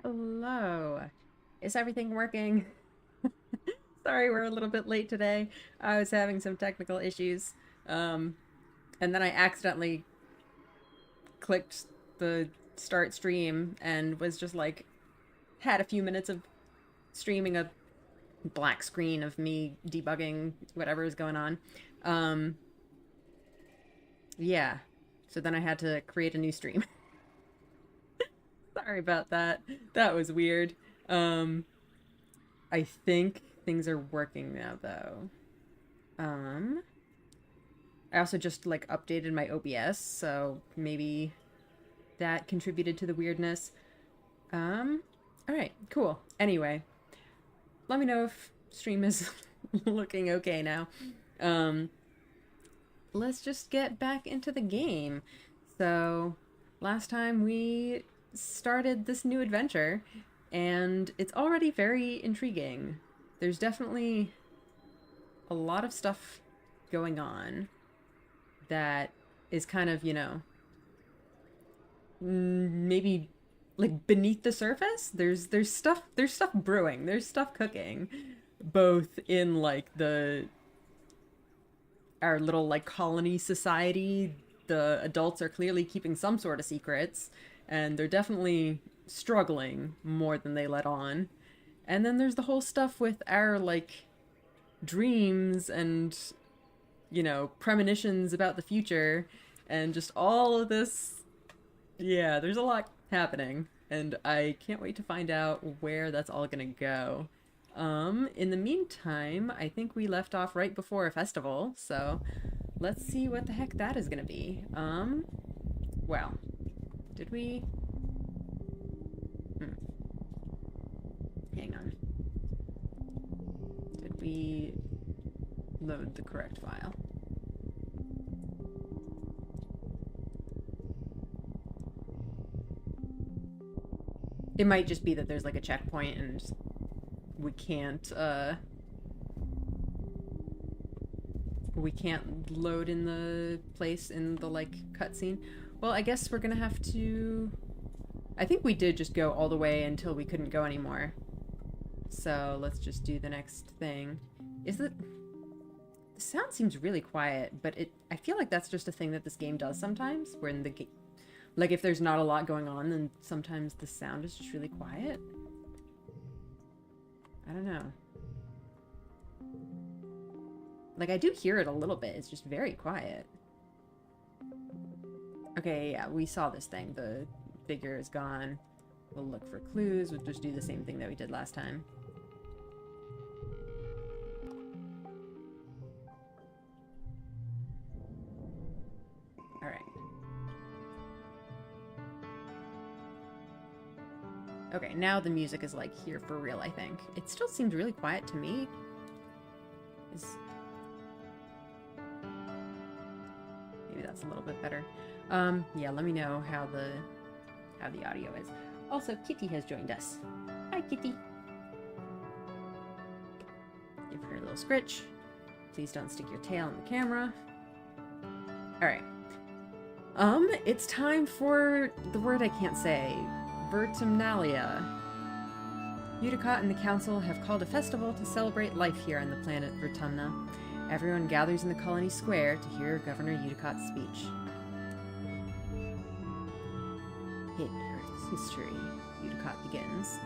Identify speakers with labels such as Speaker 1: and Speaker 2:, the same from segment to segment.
Speaker 1: Hello. Is everything working? Sorry, we're a little bit late today. I was having some technical issues. Um, and then I accidentally clicked the start stream and was just like, had a few minutes of streaming a black screen of me debugging whatever is going on. Um, yeah. So then I had to create a new stream. Sorry about that. That was weird. Um, I think things are working now though. Um, I also just like updated my OBS, so maybe that contributed to the weirdness. Um, all right, cool. Anyway, let me know if stream is looking okay now. Um, let's just get back into the game. So, last time we started this new adventure, and it's already very intriguing. There's definitely a lot of stuff going on that is kind of, maybe like beneath the surface. There's stuff brewing. There's stuff cooking both in like the our little like colony society. The adults are clearly keeping some sort of secrets, and they're definitely struggling more than they let on. And then there's the whole stuff with our like dreams and premonitions about the future and just all of this. Yeah, there's a lot happening, and I can't wait to find out where that's all gonna go. In the meantime, I think we left off right before a festival, so let's see what the heck that is gonna be. Well, did we? Hmm, hang on. Did we load the correct file? It might just be that there's like a checkpoint and we can't load in the place in the like cutscene. Well, I guess we're gonna have to. I think we did just go all the way until we couldn't go anymore. So let's just do the next thing. Is it? The sound seems really quiet, but I feel like that's just a thing that this game does sometimes. Where in the game, like if there's not a lot going on, then sometimes the sound is just really quiet. I don't know. Like, I do hear it a little bit. It's just very quiet. Okay, yeah, we saw this thing. The figure is gone. We'll look for clues. We'll just do the same thing that we did last time. Alright. Okay, now the music is, like, here for real, I think. It still seemed really quiet to me. Maybe that's a little bit better. Yeah, let me know how the audio is. Also, Kitty has joined us. Hi, Kitty. Give her a little scritch. Please don't stick your tail in the camera. Alright. It's time for the word I can't say. Vertumnalia. Uticott and the council have called a festival to celebrate life here on the planet Vertumna. Everyone gathers in the colony square to hear Governor Uticott's speech. In Earth's history, Uticott begins,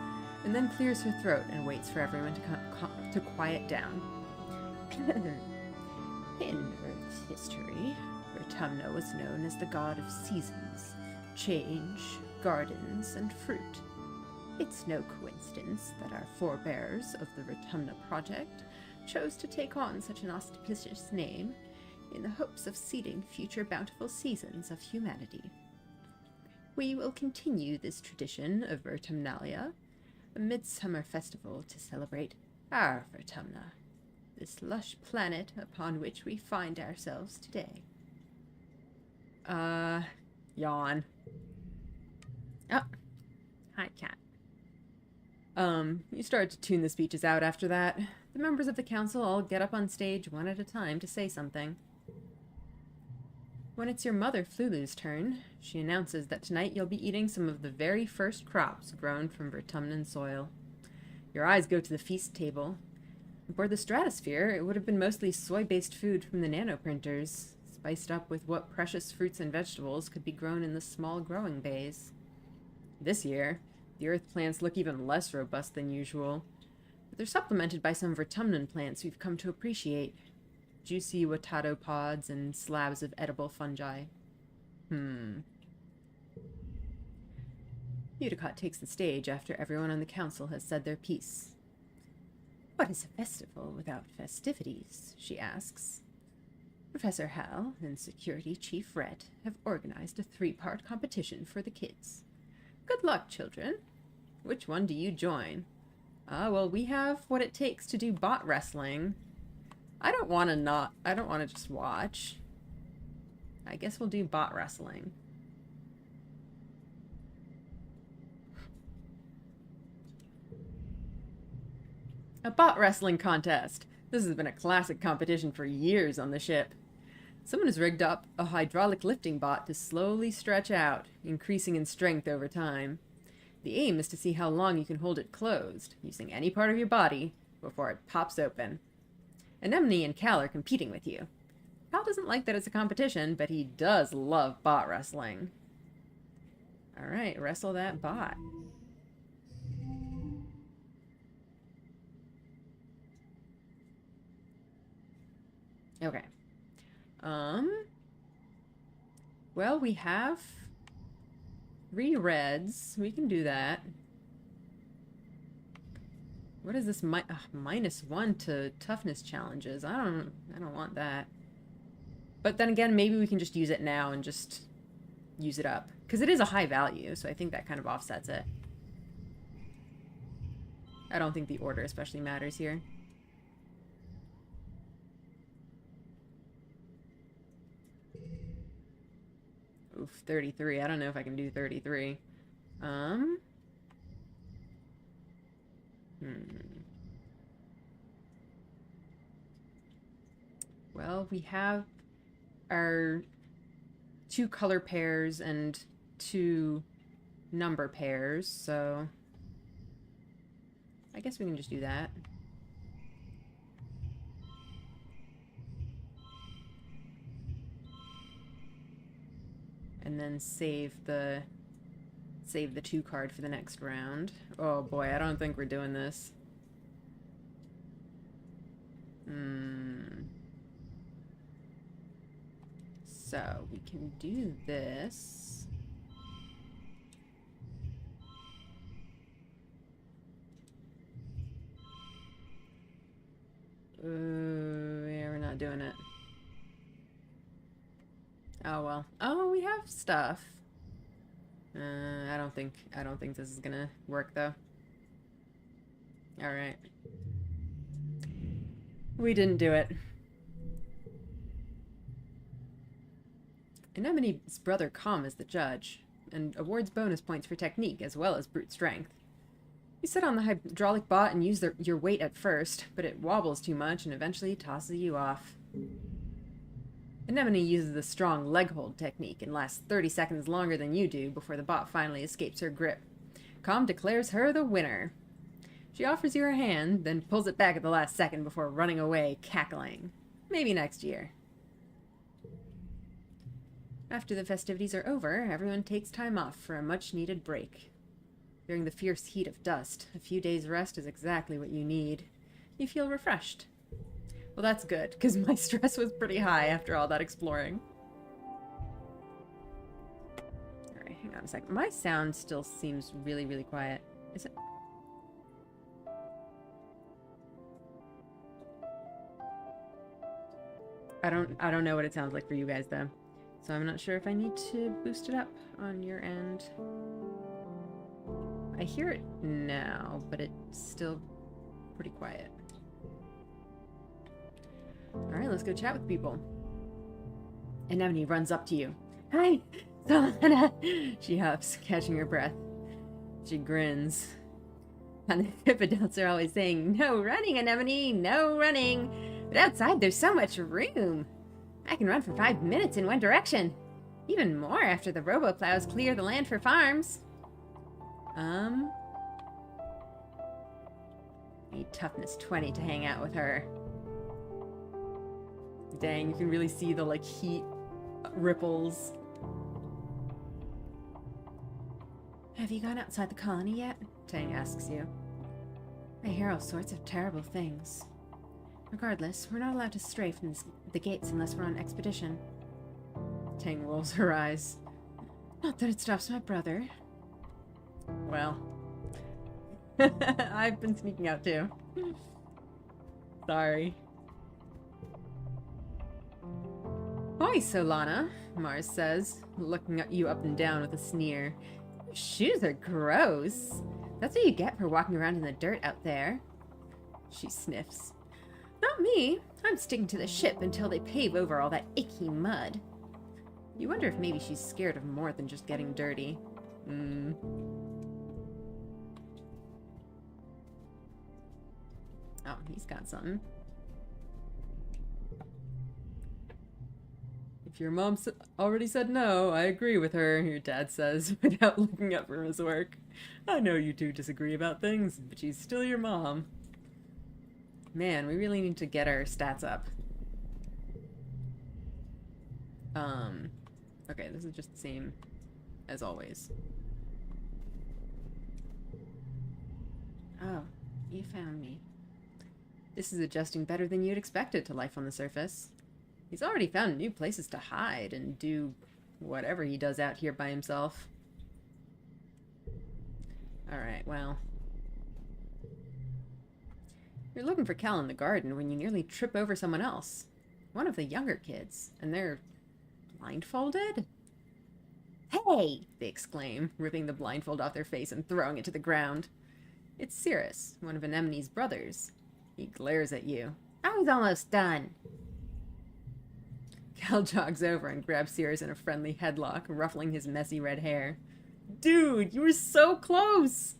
Speaker 1: and then clears her throat and waits for everyone to quiet down. In Earth's history, Vertumna was known as the god of seasons, change, gardens, and fruit. It's no coincidence that our forebears of the Vertumna Project chose to take on such an auspicious name in the hopes of seeding future bountiful seasons of humanity. We will continue this tradition of Vertumnalia, a midsummer festival to celebrate our Vertumna, this lush planet upon which we find ourselves today. Yawn. Oh, hi, cat. You start to tune the speeches out after that. The members of the council all get up on stage one at a time to say something. When it's your mother Flulu's turn, she announces that tonight you'll be eating some of the very first crops grown from Vertumnan soil. Your eyes go to the feast table. Aboard the Stratosphere, it would have been mostly soy-based food from the nanoprinters, spiced up with what precious fruits and vegetables could be grown in the small growing bays. This year, the Earth plants look even less robust than usual, but they're supplemented by some Vertumnan plants we've come to appreciate. Juicy watado pods and slabs of edible fungi. Udicott takes the stage after everyone on the council has said their piece. What is a festival without festivities? She asks. Professor Hal and Security Chief Rhett have organized a 3-part competition for the kids. Good luck, children. Which one do you join? Well, we have what it takes to do bot wrestling. I don't want to just watch. I guess we'll do bot wrestling. A bot wrestling contest. This has been a classic competition for years on the ship. Someone has rigged up a hydraulic lifting bot to slowly stretch out, increasing in strength over time. The aim is to see how long you can hold it closed, using any part of your body, before it pops open. Anemone and Cal are competing with you. Cal doesn't like that it's a competition, but he does love bot wrestling. Alright, wrestle that bot. Okay. Well, we have 3 reds. We can do that. What is this -1 to toughness challenges? I don't want that. But then again, maybe we can just use it now and just use it up. Because it is a high value, so I think that kind of offsets it. I don't think the order especially matters here. Oof, 33. I don't know if I can do 33. Well, we have our 2 color pairs and 2 number pairs, so I guess we can just do that. And then save the 2 card for the next round. Oh boy, I don't think we're doing this. So we can do this. Yeah, we're not doing it. Oh well. Oh, we have stuff. I don't think this is gonna work though. Alright. We didn't do it. Anemone's brother Com is the judge, and awards bonus points for technique as well as brute strength. You sit on the hydraulic bot and use your weight at first, but it wobbles too much and eventually tosses you off. Anemone uses the strong leg hold technique and lasts 30 seconds longer than you do before the bot finally escapes her grip. Com declares her the winner. She offers you her hand, then pulls it back at the last second before running away, cackling. Maybe next year. After the festivities are over, everyone takes time off for a much-needed break. During the fierce heat of dust, a few days' rest is exactly what you need. You feel refreshed. Well, that's good, because my stress was pretty high after all that exploring. Alright, hang on a second. My sound still seems really, really quiet. Is it? I don't know what it sounds like for you guys, though. So I'm not sure if I need to boost it up on your end. I hear it now, but it's still pretty quiet. Alright, let's go chat with people. Anemone runs up to you. Hi, Solana! She huffs, catching her breath. She grins. And the hippodonts are always saying, no running, Anemone, no running. But outside there's so much room. I can run for 5 minutes in one direction. Even more after the robo-plows clear the land for farms. Need toughness 20 to hang out with her. Dang, you can really see the, like, heat ripples. Have you gone outside the colony yet? Tang asks you. I hear all sorts of terrible things. Regardless, we're not allowed to stray from the gates unless we're on expedition. Tang rolls her eyes. Not that it stops my brother. Well, I've been sneaking out too. Sorry. Hi, Solana, Mars says, looking at you up and down with a sneer. Your shoes are gross. That's what you get for walking around in the dirt out there. She sniffs. Not me. I'm sticking to the ship until they pave over all that icky mud. You wonder if maybe she's scared of more than just getting dirty. Oh, he's got something. If your mom already said no, I agree with her, your dad says, without looking up from his work. I know you two disagree about things, but she's still your mom. Man, we really need to get our stats up. Okay, this is just the same as always. Oh, you found me. This is adjusting better than you'd expected to life on the surface. He's already found new places to hide and do whatever he does out here by himself. Alright, well. You're looking for Cal in the garden when you nearly trip over someone else. One of the younger kids, and they're blindfolded? Hey! They exclaim, ripping the blindfold off their face and throwing it to the ground. It's Cirrus, one of Anemone's brothers. He glares at you. I was almost done. Cal jogs over and grabs Cirrus in a friendly headlock, ruffling his messy red hair. Dude, you were so close!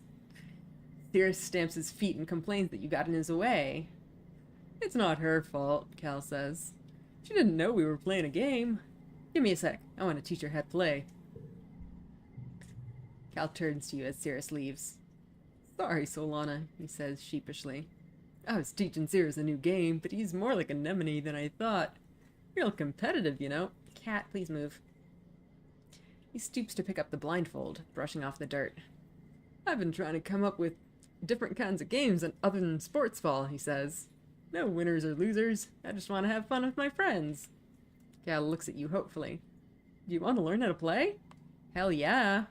Speaker 1: Cirrus stamps his feet and complains that you got in his way. It's not her fault, Cal says. She didn't know we were playing a game. Give me a sec. I want to teach her how to play. Cal turns to you as Cirrus leaves. Sorry, Solana, he says sheepishly. I was teaching Cirrus a new game, but he's more like Anemone than I thought. Real competitive, you know. Cat, please move. He stoops to pick up the blindfold, brushing off the dirt. I've been trying to come up with different kinds of games other than sports ball, he says. No winners or losers. I just want to have fun with my friends. Cal looks at you hopefully. Do you want to learn how to play? Hell yeah.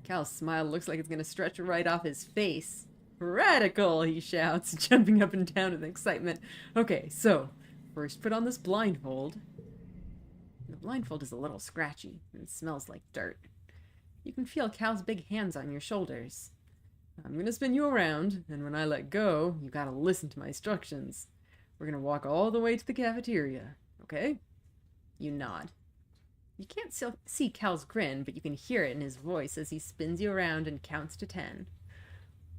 Speaker 1: Cal's smile looks like it's going to stretch right off his face. Radical, he shouts, jumping up and down in excitement. Okay, so, first put on this blindfold. The blindfold is a little scratchy and smells like dirt. You can feel Cal's big hands on your shoulders. I'm gonna spin you around, and when I let go, you gotta listen to my instructions. We're gonna walk all the way to the cafeteria, okay? You nod. You can't see Cal's grin, but you can hear it in his voice as he spins you around and counts to 10.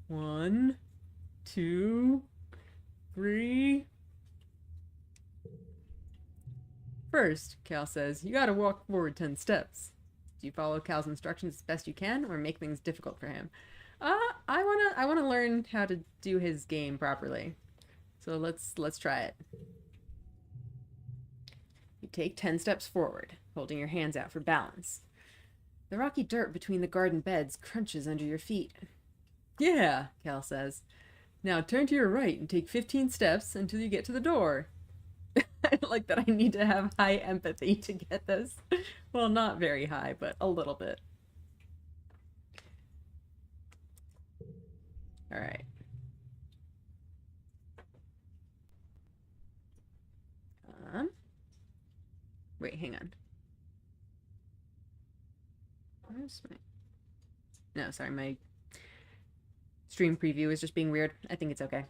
Speaker 1: 1, 2, 3. First, Cal says, you gotta walk forward 10 steps. Do you follow Cal's instructions as best you can, or make things difficult for him? I wanna learn how to do his game properly. So let's try it. You take 10 steps forward, holding your hands out for balance. The rocky dirt between the garden beds crunches under your feet. Yeah, Cal says. Now turn to your right and take 15 steps until you get to the door. I like that I need to have high empathy to get this. Well, not very high, but a little bit. All right. Wait, hang on. Where's my... No, sorry, my stream preview is just being weird. I think it's okay.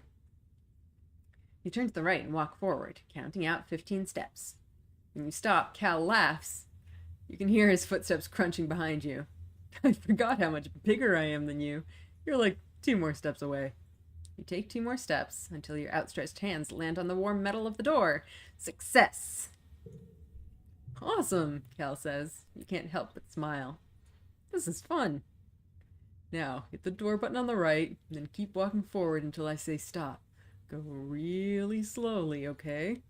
Speaker 1: You turn to the right and walk forward, counting out 15 steps. When you stop, Cal laughs. You can hear his footsteps crunching behind you. I forgot how much bigger I am than you. You're like 2 more steps away. You take 2 more steps until your outstretched hands land on the warm metal of the door. Success! Awesome, Cal says. You can't help but smile. This is fun. Now, hit the door button on the right, and then keep walking forward until I say stop. Go really slowly, okay?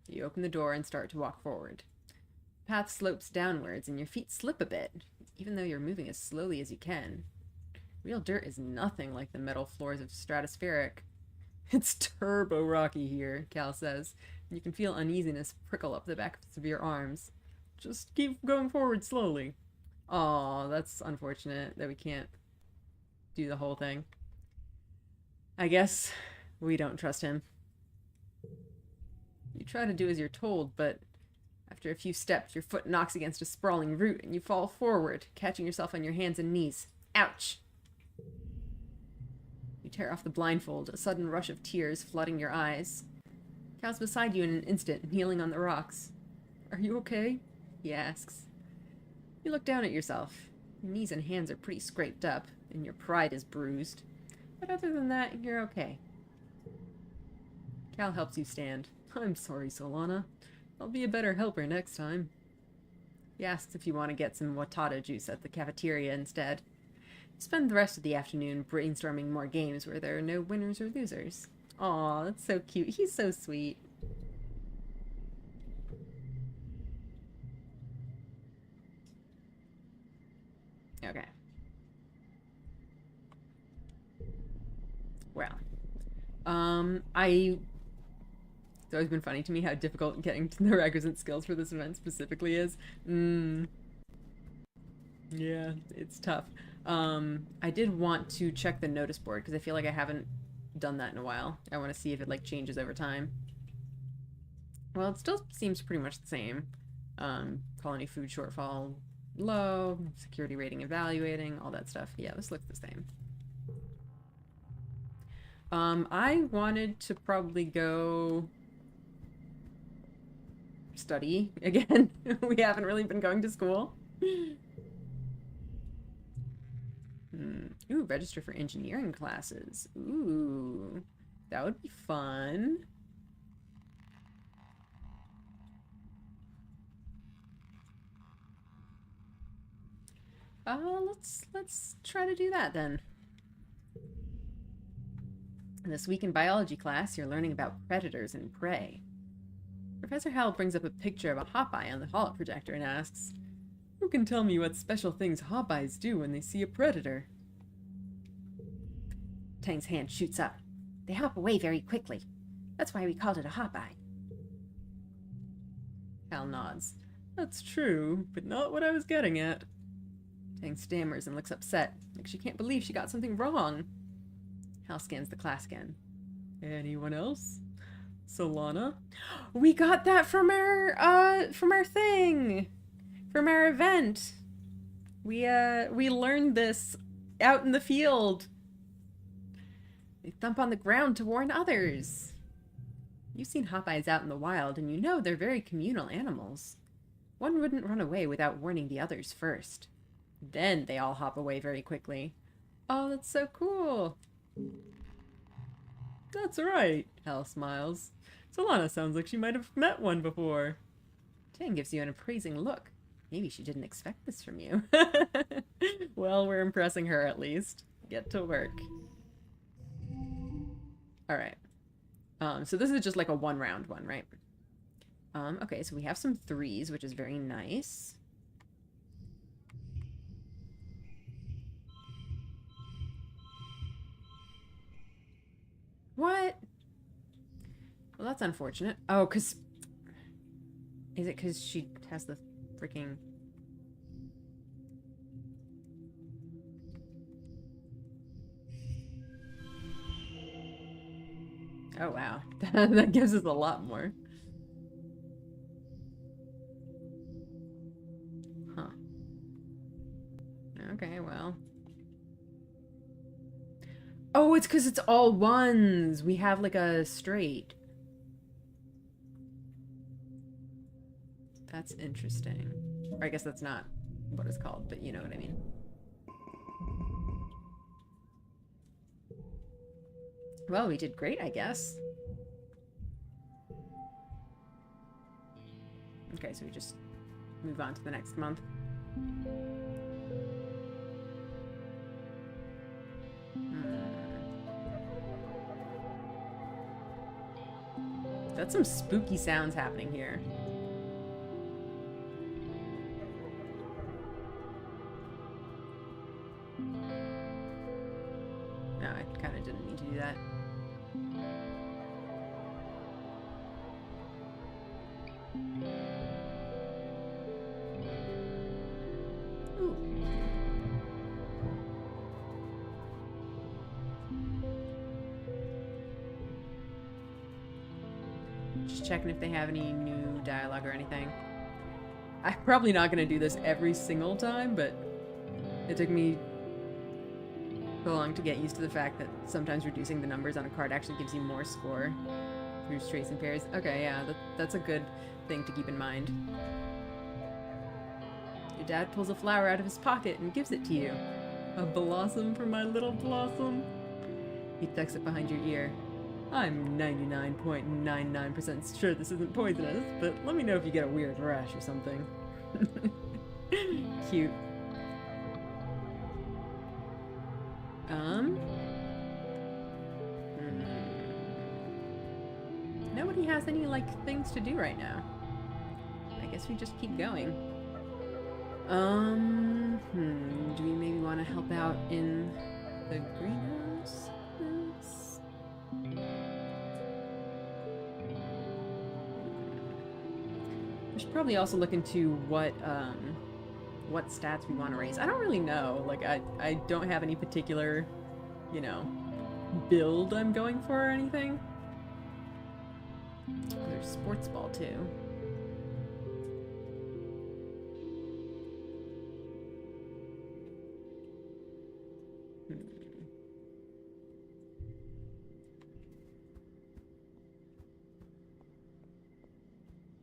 Speaker 1: You open the door and start to walk forward. The path slopes downwards, and your feet slip a bit, even though you're moving as slowly as you can. Real dirt is nothing like the metal floors of Stratospheric. It's turbo rocky here, Cal says, and you can feel uneasiness prickle up the backs of your arms. Just keep going forward slowly. Aw, that's unfortunate that we can't do the whole thing. I guess we don't trust him. You try to do as you're told, but after a few steps, your foot knocks against a sprawling root and you fall forward, catching yourself on your hands and knees. Ouch! You tear off the blindfold, a sudden rush of tears flooding your eyes. Cal's beside you in an instant, kneeling on the rocks. Are you okay? He asks. You look down at yourself. Your knees and hands are pretty scraped up, and your pride is bruised. But other than that, you're okay. Cal helps you stand. I'm sorry, Solana. I'll be a better helper next time. He asks if you want to get some Watata juice at the cafeteria instead. You spend the rest of the afternoon brainstorming more games where there are no winners or losers. Aw, that's so cute. He's so sweet. Okay. Well, it's always been funny to me how difficult getting to the requisite skills for this event specifically is. Yeah, it's tough. I did want to check the notice board because I feel like I haven't done that in a while. I want to see if it like changes over time. Well, it still seems pretty much the same. Colony food shortfall low, security rating evaluating, all that stuff. Yeah, this looks the same. I wanted to probably go study again. We haven't really been going to school. Ooh, register for engineering classes. Ooh, that would be fun. Let's try to do that then. This week in biology class, you're learning about predators and prey. Professor Howell brings up a picture of a hopeye on the holo projector and asks, "Who can tell me what special things hopeyes do when they see a predator?" Tang's hand shoots up. They hop away very quickly. That's why we called it a hopeye. Hal nods. That's true, but not what I was getting at. Tang stammers and looks upset, like she can't believe she got something wrong. Hal scans the class again. Anyone else? Solana? We got that from our thing! From our event! We learned this out in the field. They thump on the ground to warn others. You've seen hopeyes out in the wild, and you know they're very communal animals. One wouldn't run away without warning the others first. Then they all hop away very quickly. Oh, that's so cool. That's right, Hal smiles. Solana sounds like she might have met one before. Tang gives you an appraising look. Maybe she didn't expect this from you. Well, we're impressing her at least. Get to work. Alright. So this is just like a one-round one, right? Okay, so we have some threes, which is very nice. What? Well, that's unfortunate. Oh, because... Is it because she has the freaking... Oh, wow. That gives us a lot more. Huh. Okay, well... Oh, it's because it's all ones. We have like a straight. That's interesting. Or I guess that's not what it's called, but you know what I mean. Well, we did great, I guess. Okay, so we just move on to the next month. That's some spooky sounds happening here. No, I kind of didn't need to do that. Ooh. Just checking if they have any new dialogue or anything. I'm probably not going to do this every single time, but it took me so long to get used to the fact that sometimes reducing the numbers on a card actually gives you more score through straights and pairs. Okay, yeah, that's a good thing to keep in mind. Your dad pulls a flower out of his pocket and gives it to you. A blossom for my little blossom. He tucks it behind your ear. I'm 99.99% sure this isn't poisonous, but let me know if you get a weird rash or something. Cute. Nobody has any, like, things to do right now. I guess we just keep going. Do we maybe want to help out in the greenhouse? We should probably also look into what stats we want to raise. I don't really know. Like, I don't have any particular, you know, build I'm going for or anything. Oh, there's sports ball too.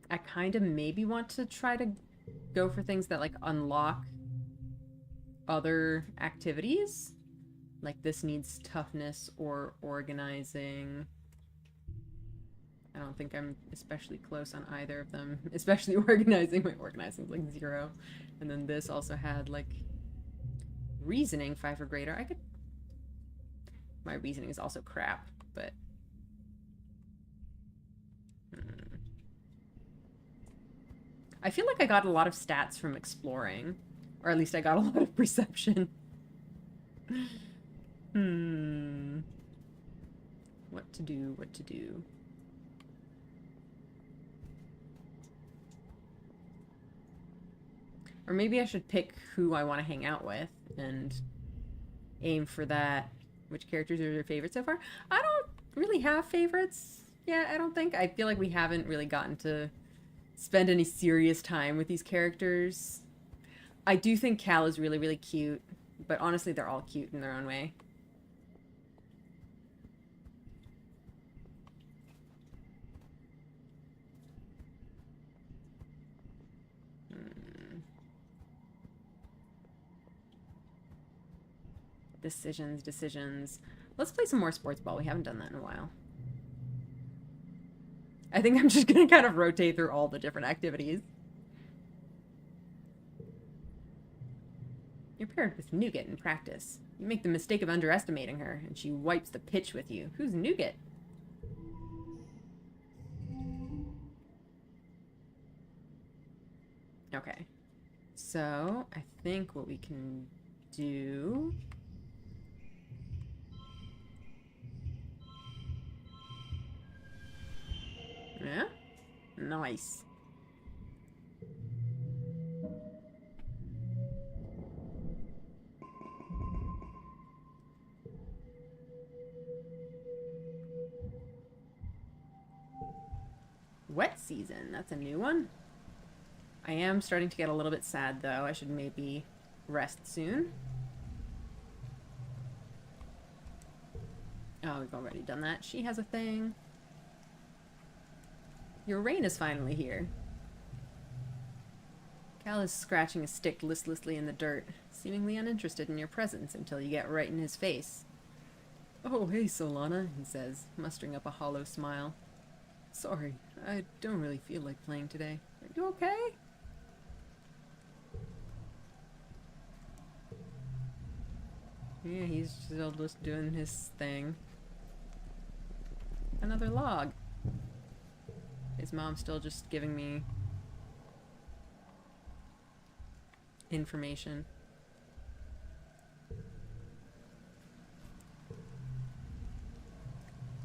Speaker 1: I kind of maybe want to try to go for things that, like, unlock other activities. Like, this needs toughness or organizing. I don't think I'm especially close on either of them. Especially organizing. My organizing's like 0. And then this also had, like, reasoning 5 or greater. I could... My reasoning is also crap, but... I feel like I got a lot of stats from exploring. Or at least I got a lot of perception. What to do, what to do. Or maybe I should pick who I want to hang out with and aim for that. Which characters are your favorites so far? I don't really have favorites. Yeah, I don't think. I feel like we haven't really gotten to spend any serious time with these characters. I do think Cal is really, really cute. But honestly, they're all cute in their own way. Decisions. Let's play some more sports ball. We haven't done that in a while. I think I'm just gonna kind of rotate through all the different activities. You're paired with Nougat in practice. You make the mistake of underestimating her, and she wipes the pitch with you. Who's Nougat? Okay. So, I think what we can do... Yeah? Nice. Wet season. That's a new one. I am starting to get a little bit sad, though. I should maybe rest soon. Oh, we've already done that. She has a thing. Your rain is finally here. Cal is scratching a stick listlessly in the dirt, seemingly uninterested in your presence until you get right in his face. Oh, hey, Solana, he says, mustering up a hollow smile. Sorry, I don't really feel like playing today. Are you okay? Yeah, he's still just doing his thing. Another log. His mom's still just giving me information.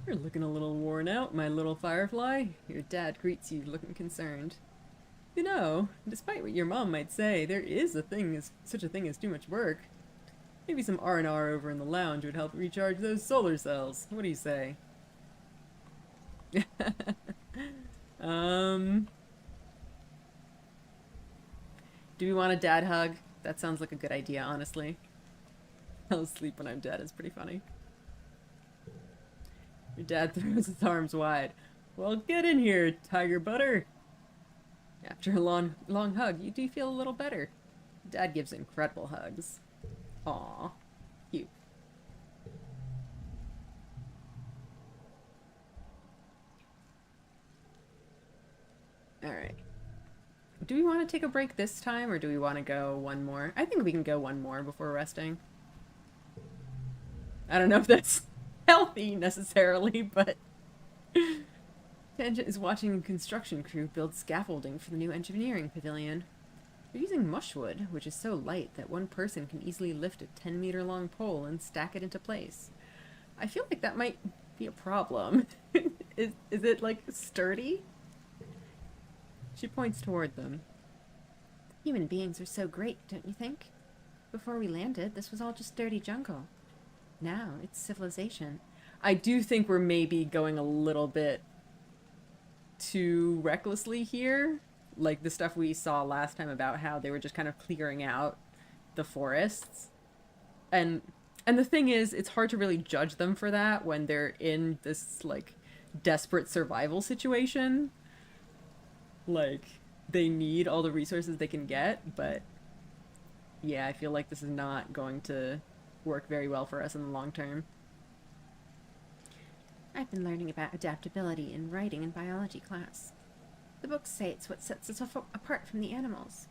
Speaker 1: You're looking a little worn out, my little firefly. Your dad greets you looking concerned. You know, despite what your mom might say, there is such a thing as too much work. Maybe some R&R over in the lounge would help recharge those solar cells. What do you say? Do we want a dad hug? That sounds like a good idea, honestly. I'll sleep when I'm dead is pretty funny. Your dad throws his arms wide. Well, get in here, tiger butter. After a long hug, you do feel a little better. Dad gives incredible hugs. Aw, cute. Alright. Do we want to take a break this time, or do we want to go one more? I think we can go one more before resting. I don't know if that's healthy, necessarily, but... Tangent is watching a construction crew build scaffolding for the new engineering pavilion. They're using mushwood, which is so light that one person can easily lift a 10-meter-long pole and stack it into place. I feel like that might be a problem. Is it, like, sturdy? She points toward them. Human beings are so great, don't you think? Before we landed, this was all just dirty jungle. Now, it's civilization. I do think we're maybe going a little bit too recklessly here. Like the stuff we saw last time about how they were just kind of clearing out the forests. And the thing is, it's hard to really judge them for that when they're in this, like, desperate survival situation. Like, they need all the resources they can get, but yeah, I feel like this is not going to work very well for us in the long term. I've been learning about adaptability in writing and biology class. The books say it's what sets us apart from the animals.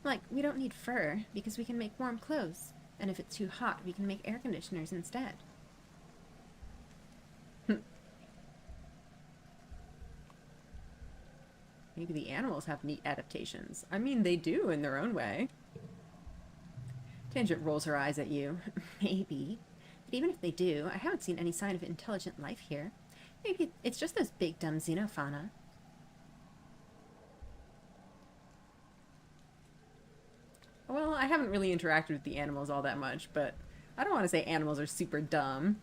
Speaker 1: Like, we don't need fur because we can make warm clothes, and if it's too hot, we can make air conditioners instead. Maybe the animals have neat adaptations. I mean, they do in their own way. Tangent rolls her eyes at you. Maybe. But even if they do, I haven't seen any sign of intelligent life here. Maybe it's just those big dumb xenofauna. Well, I haven't really interacted with the animals all that much, but I don't want to say animals are super dumb.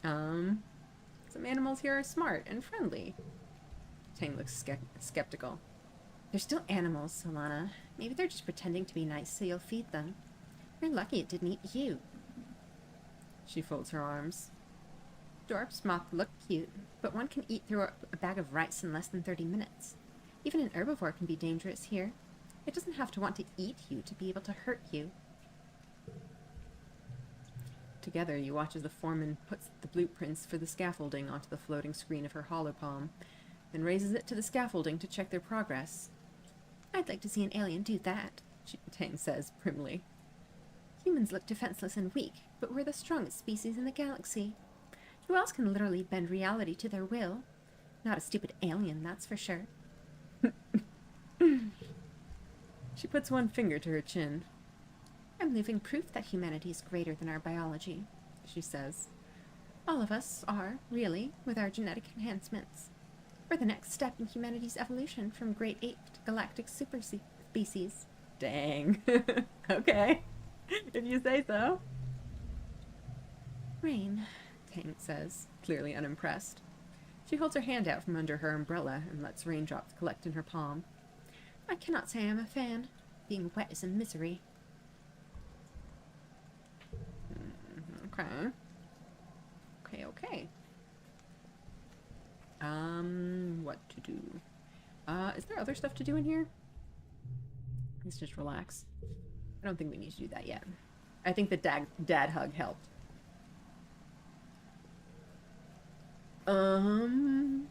Speaker 1: Some animals here are smart and friendly. Tang looks skeptical. They're still animals, Solana. Maybe they're just pretending to be nice so you'll feed them. You're lucky it didn't eat you. She folds her arms. Dwarf's moth look cute, but one can eat through a bag of rice in less than 30 minutes. Even an herbivore can be dangerous here. It doesn't have to want to eat you to be able to hurt you. Together, you watch as the foreman puts the blueprints for the scaffolding onto the floating screen of her holopalm, and raises it to the scaffolding to check their progress. I'd like to see an alien do that, Tang says primly. Humans look defenseless and weak, but we're the strongest species in the galaxy. Who else can literally bend reality to their will? Not a stupid alien, that's for sure. She puts one finger to her chin. I'm living proof that humanity is greater than our biology, she says. All of us are, really, with our genetic enhancements. We're the next step in humanity's evolution from great ape to galactic super species. Dang. Okay. If you say so. Rain, Tang says, clearly unimpressed. She holds her hand out from under her umbrella and lets raindrops collect in her palm. I cannot say I'm a fan. Being wet is a misery. Okay. Okay. What to do? Is there other stuff to do in here? Let's just relax. I don't think we need to do that yet. I think the dad hug helped. Um...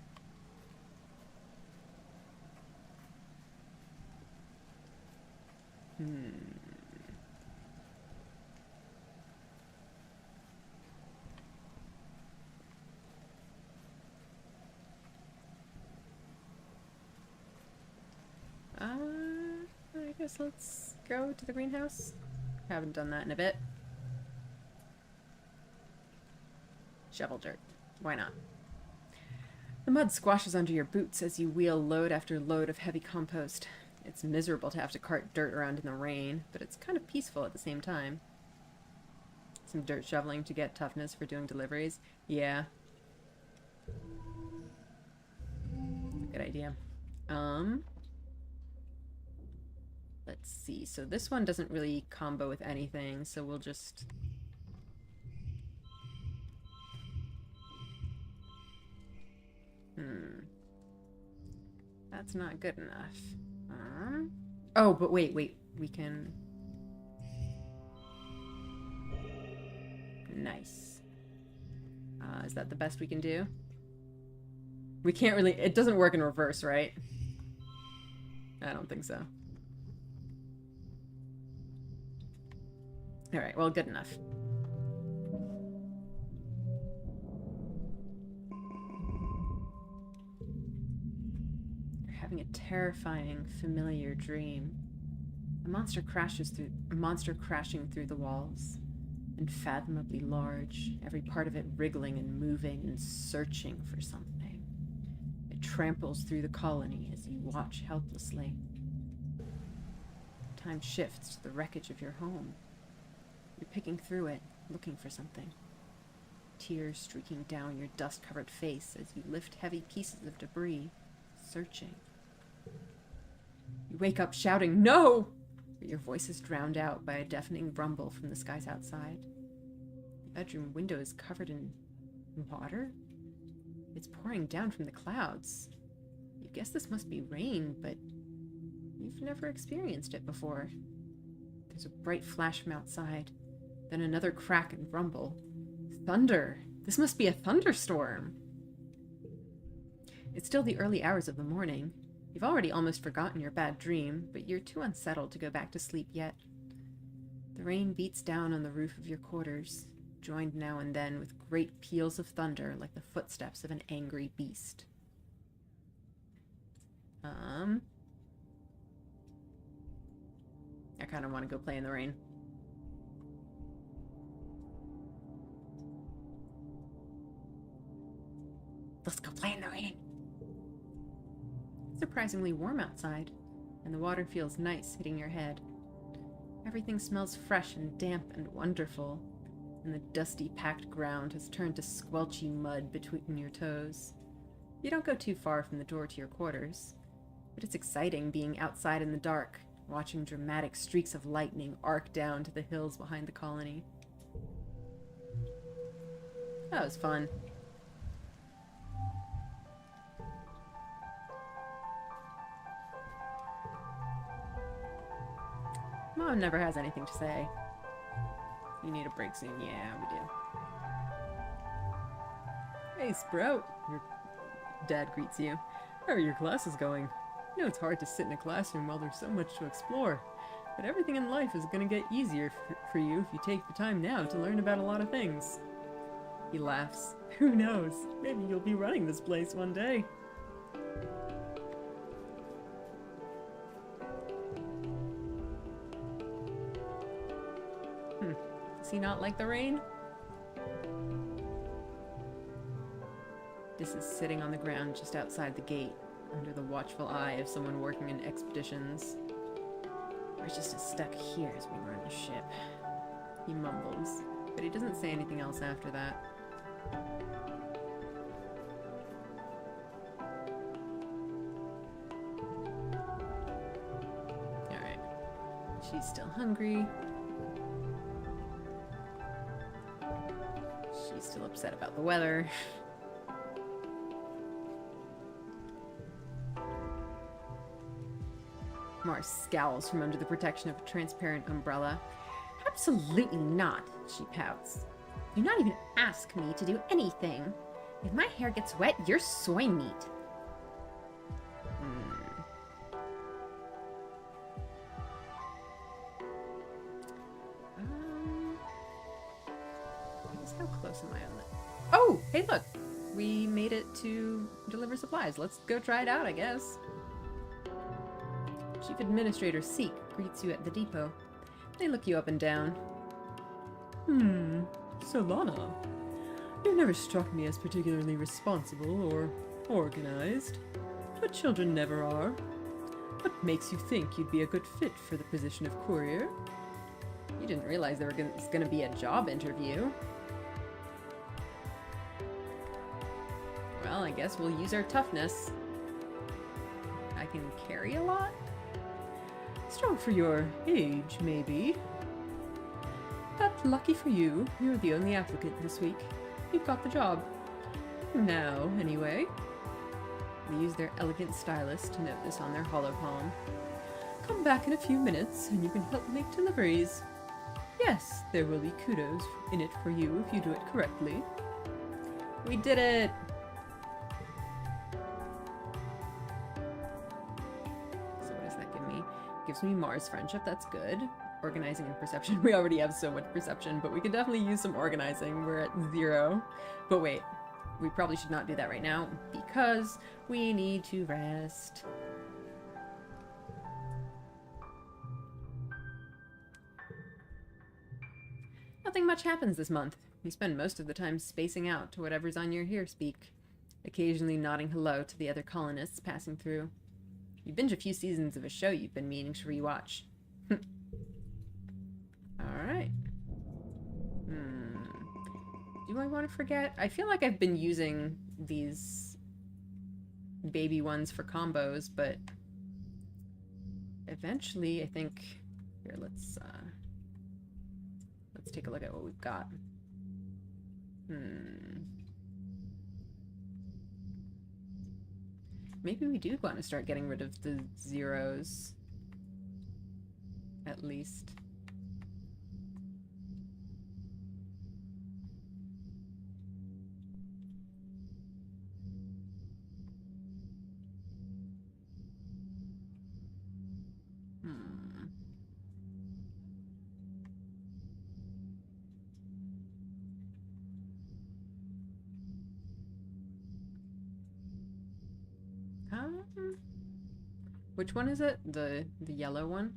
Speaker 1: I guess let's go to the greenhouse. Haven't done that in a bit. Shovel dirt. Why not? The mud squashes under your boots as you wheel load after load of heavy compost. It's miserable to have to cart dirt around in the rain, but it's kind of peaceful at the same time. Some dirt shoveling to get toughness for doing deliveries. Yeah. Good idea. Let's see. So this one doesn't really combo with anything, so we'll just... That's not good enough. Oh, but wait. We can... Nice. Is that the best we can do? We can't really... It doesn't work in reverse, right? I don't think so. Alright, well, good enough. You're having a terrifying, familiar dream. A monster crashing through the walls. Unfathomably large, every part of it wriggling and moving and searching for something. It tramples through the colony as you watch helplessly. Time shifts to the wreckage of your home. You're picking through it, looking for something. Tears streaking down your dust-covered face as you lift heavy pieces of debris, searching. You wake up shouting, "No!" But your voice is drowned out by a deafening rumble from the skies outside. The bedroom window is covered in water? It's pouring down from the clouds. You guess this must be rain, but you've never experienced it before. There's a bright flash from outside, then another crack and rumble. Thunder! This must be a thunderstorm! It's still the early hours of the morning. You've already almost forgotten your bad dream, but you're too unsettled to go back to sleep yet. The rain beats down on the roof of your quarters, joined now and then with great peals of thunder like the footsteps of an angry beast. I kind of want to go play in the rain. Let's go play in the rain. It's surprisingly warm outside, and the water feels nice hitting your head. Everything smells fresh and damp and wonderful, and the dusty, packed ground has turned to squelchy mud between your toes. You don't go too far from the door to your quarters, but it's exciting being outside in the dark, watching dramatic streaks of lightning arc down to the hills behind the colony. That was fun. Mom never has anything to say. You need a break soon. Yeah, we do. Hey, Sprout. Your dad greets you. How are your classes going? You know it's hard to sit in a classroom while there's so much to explore. But everything in life is going to get easier for you if you take the time now to learn about a lot of things. He laughs. Who knows? Maybe you'll be running this place one day. Does he not like the rain? This is sitting on the ground just outside the gate, under the watchful eye of someone working in expeditions. We're just as stuck here as we were in the ship. He mumbles, but he doesn't say anything else after that. Alright. She's still hungry. She's still upset about the weather. Mars scowls from under the protection of a transparent umbrella. Absolutely not, she pouts. You not even ask me to do anything. If my hair gets wet, you're soy meat. I guess how close am I on that? Oh, hey, look. We made it to deliver supplies. Let's go try it out, I guess. Chief Administrator Seek greets you at the depot. They look you up and down. Solana. You've never struck me as particularly responsible or organized. But children never are. What makes you think you'd be a good fit for the position of courier? You didn't realize there was going to be a job interview. Well, I guess we'll use our toughness. I can carry a lot? Strong for your age, maybe. But lucky for you, you're the only applicant this week. You've got the job. Now, anyway. They use their elegant stylus to note this on their hollow palm. Come back in a few minutes, and you can help make deliveries. Yes, there will be kudos in it for you if you do it correctly. We did it! So what does that give me? It gives me Mars friendship, that's good. Organizing and perception. We already have so much perception, but we could definitely use some organizing. We're at 0. But wait, we probably should not do that right now because we need to rest. Nothing much happens this month. You spend most of the time spacing out to whatever's on your here speak, occasionally nodding hello to the other colonists passing through. You binge a few seasons of a show you've been meaning to rewatch. Alright. Do I want to forget? I feel like I've been using these baby ones for combos, but eventually I think... Here, let's take a look at what we've got. Maybe we do want to start getting rid of the zeros. At least. Which one is it? The yellow one?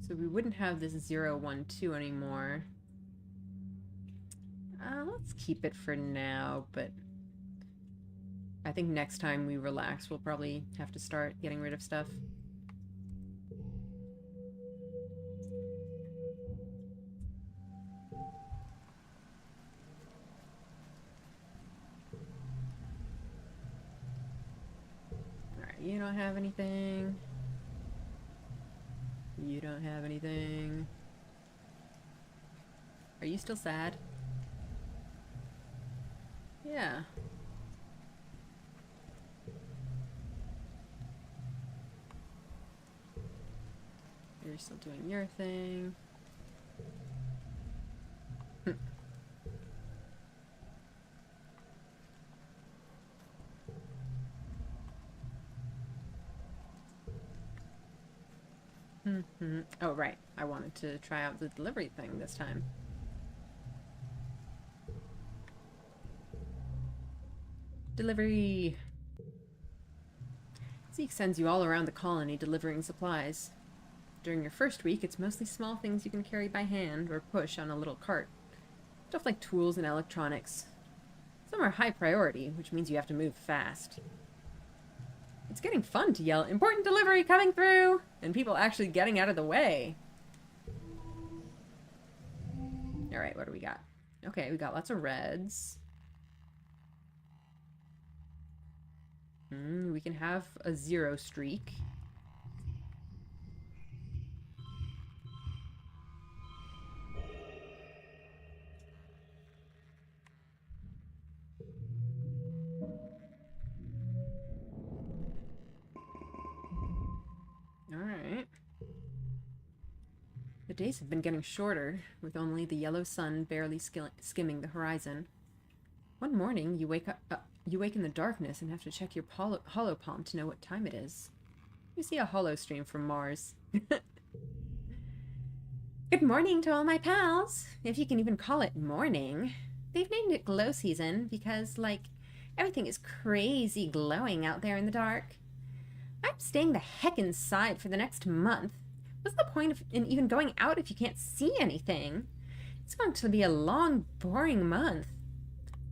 Speaker 1: So we wouldn't have this 0, 1, 2 anymore. Let's keep it for now, but I think next time we relax, we'll probably have to start getting rid of stuff. You don't have anything. You don't have anything. Are you still sad? Yeah. You're still doing your thing. Oh, right. I wanted to try out the delivery thing this time. Delivery. Zeke sends you all around the colony delivering supplies. During your first week, it's mostly small things you can carry by hand or push on a little cart. Stuff like tools and electronics. Some are high priority, which means you have to move fast. It's getting fun to yell, "Important delivery coming through!" and people actually getting out of the way. Alright, what do we got? Okay, we got lots of reds. We can have a 0 streak. Alright. The days have been getting shorter, with only the yellow sun barely skimming the horizon. One morning, you wake in the darkness and have to check your holopalm to know what time it is. You see a holo stream from Mars. Good morning to all my pals, if you can even call it morning. They've named it glow season because, like, everything is crazy glowing out there in the dark. I'm staying the heck inside for the next month. What's the point in even going out if you can't see anything? It's going to be a long, boring month.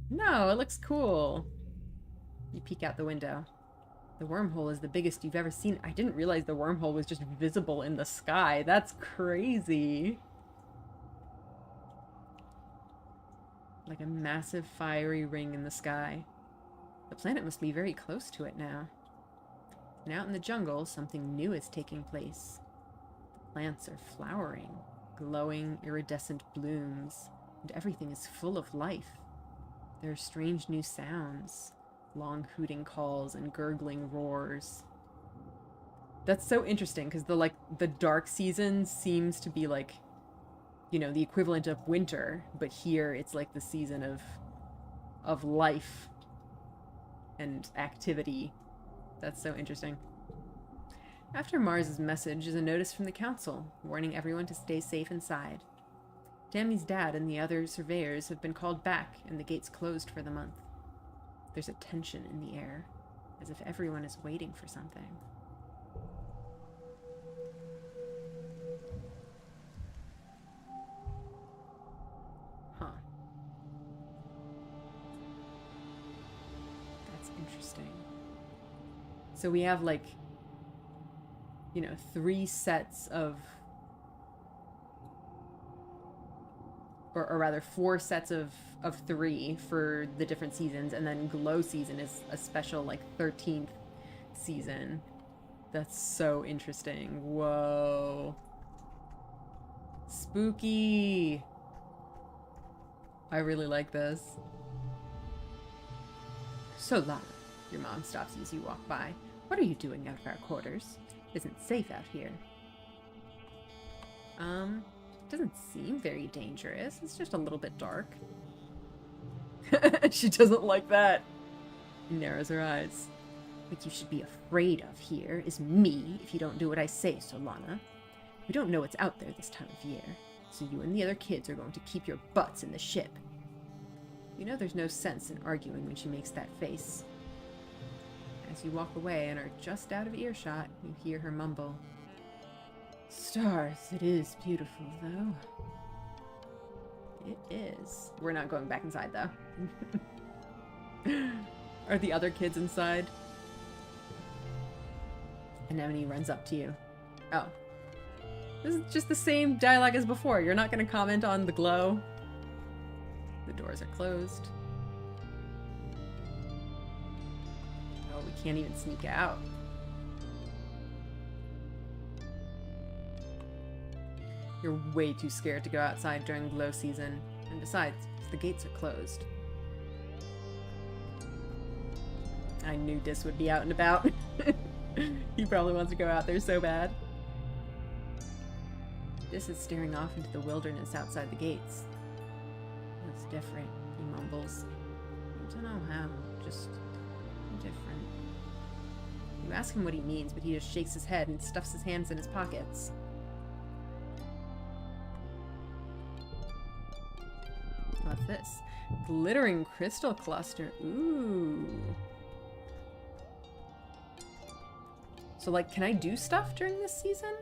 Speaker 1: No, it looks cool. You peek out the window. The wormhole is the biggest you've ever seen. I didn't realize the wormhole was just visible in the sky. That's crazy. Like a massive fiery ring in the sky. The planet must be very close to it now. And out in the jungle, something new is taking place. The plants are flowering, glowing iridescent blooms, and everything is full of life. There are strange new sounds, long hooting calls and gurgling roars. That's so interesting because the dark season seems to be like, you know, the equivalent of winter, but here it's like the season of life and activity. That's so interesting. After Mars's message is a notice from the council, warning everyone to stay safe inside. Tammy's dad and the other surveyors have been called back, and the gates closed for the month. There's a tension in the air, as if everyone is waiting for something. Huh. That's interesting. So we have, like, you know, 3 sets of... Or rather 4 sets of 3 for the different seasons, and then glow season is a special, like, 13th season. That's so interesting. Whoa. Spooky. I really like this. So, Lana, your mom stops you as you walk by. What are you doing out of our quarters? Isn't safe out here. Doesn't seem very dangerous. It's just a little bit dark. She doesn't like that. Narrows her eyes. What you should be afraid of here is me if you don't do what I say, Solana. We don't know what's out there this time of year, so you and the other kids are going to keep your butts in the ship. You know there's no sense in arguing when she makes that face. As you walk away and are just out of earshot, you hear her mumble. Stars, it is beautiful, though. It is. We're not going back inside, though. Are the other kids inside? Anemone runs up to you. Oh. This is just the same dialogue as before. You're not going to comment on the glow? The doors are closed. Oh, we can't even sneak out. You're way too scared to go outside during glow season. And besides, the gates are closed. I knew Dis would be out and about. He probably wants to go out there so bad. Dis is staring off into the wilderness outside the gates. That's different, he mumbles. I don't know how, just different. You ask him what he means, but he just shakes his head and stuffs his hands in his pockets. What's this? Glittering crystal cluster. Ooh. So, like, can I do stuff during this season?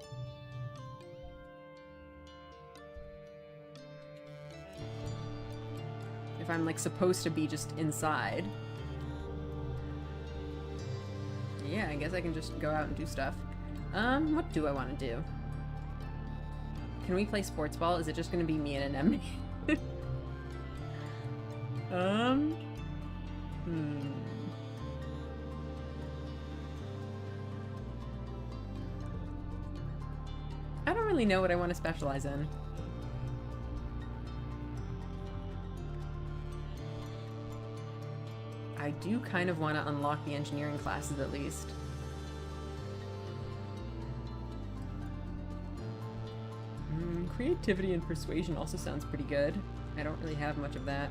Speaker 1: If I'm, like, supposed to be just inside. Yeah, I guess I can just go out and do stuff. What do I want to do? Can we play sports ball? Is it just going to be me and Anemone? I don't really know what I want to specialize in. I do kind of want to unlock the engineering classes at least. Creativity and persuasion also sounds pretty good. I don't really have much of that.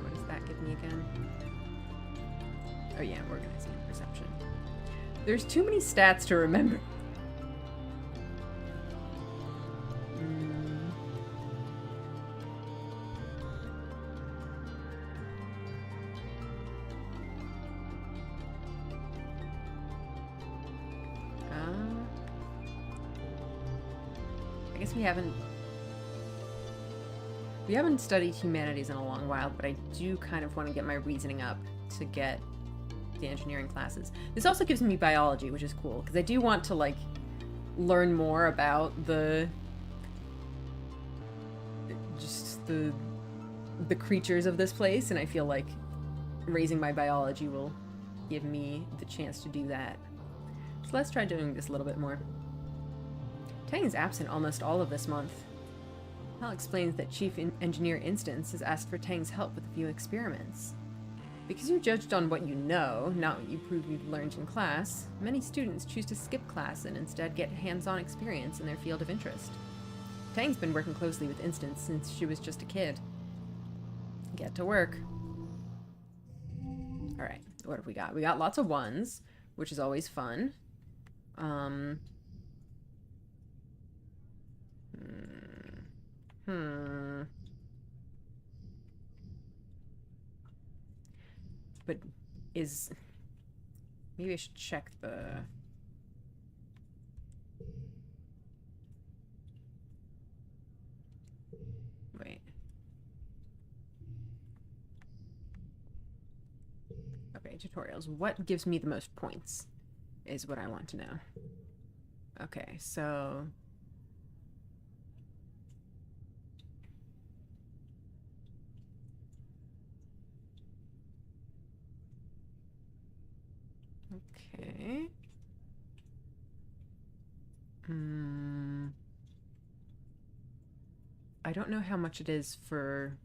Speaker 1: What does that give me again? Oh yeah, organizing and perception. There's too many stats to remember. I guess we haven't studied humanities in a long while, but I do kind of want to get my reasoning up to get the engineering classes. This also gives me biology, which is cool, because I do want to, like, learn more about the creatures of this place, and I feel like raising my biology will give me the chance to do that. So let's try doing this a little bit more. Tang is absent almost all of this month. Hal explains that Chief Engineer Instance has asked for Tang's help with a few experiments. Because you're judged on what you know, not what you prove you've learned in class, many students choose to skip class and instead get hands-on experience in their field of interest. Tang's been working closely with Instance since she was just a kid. Get to work. Alright, what have we got? We got lots of ones, which is always fun. But maybe I should check the... Wait. Okay, tutorials. What gives me the most points is what I want to know. Okay, so... Okay. I don't know how much it is for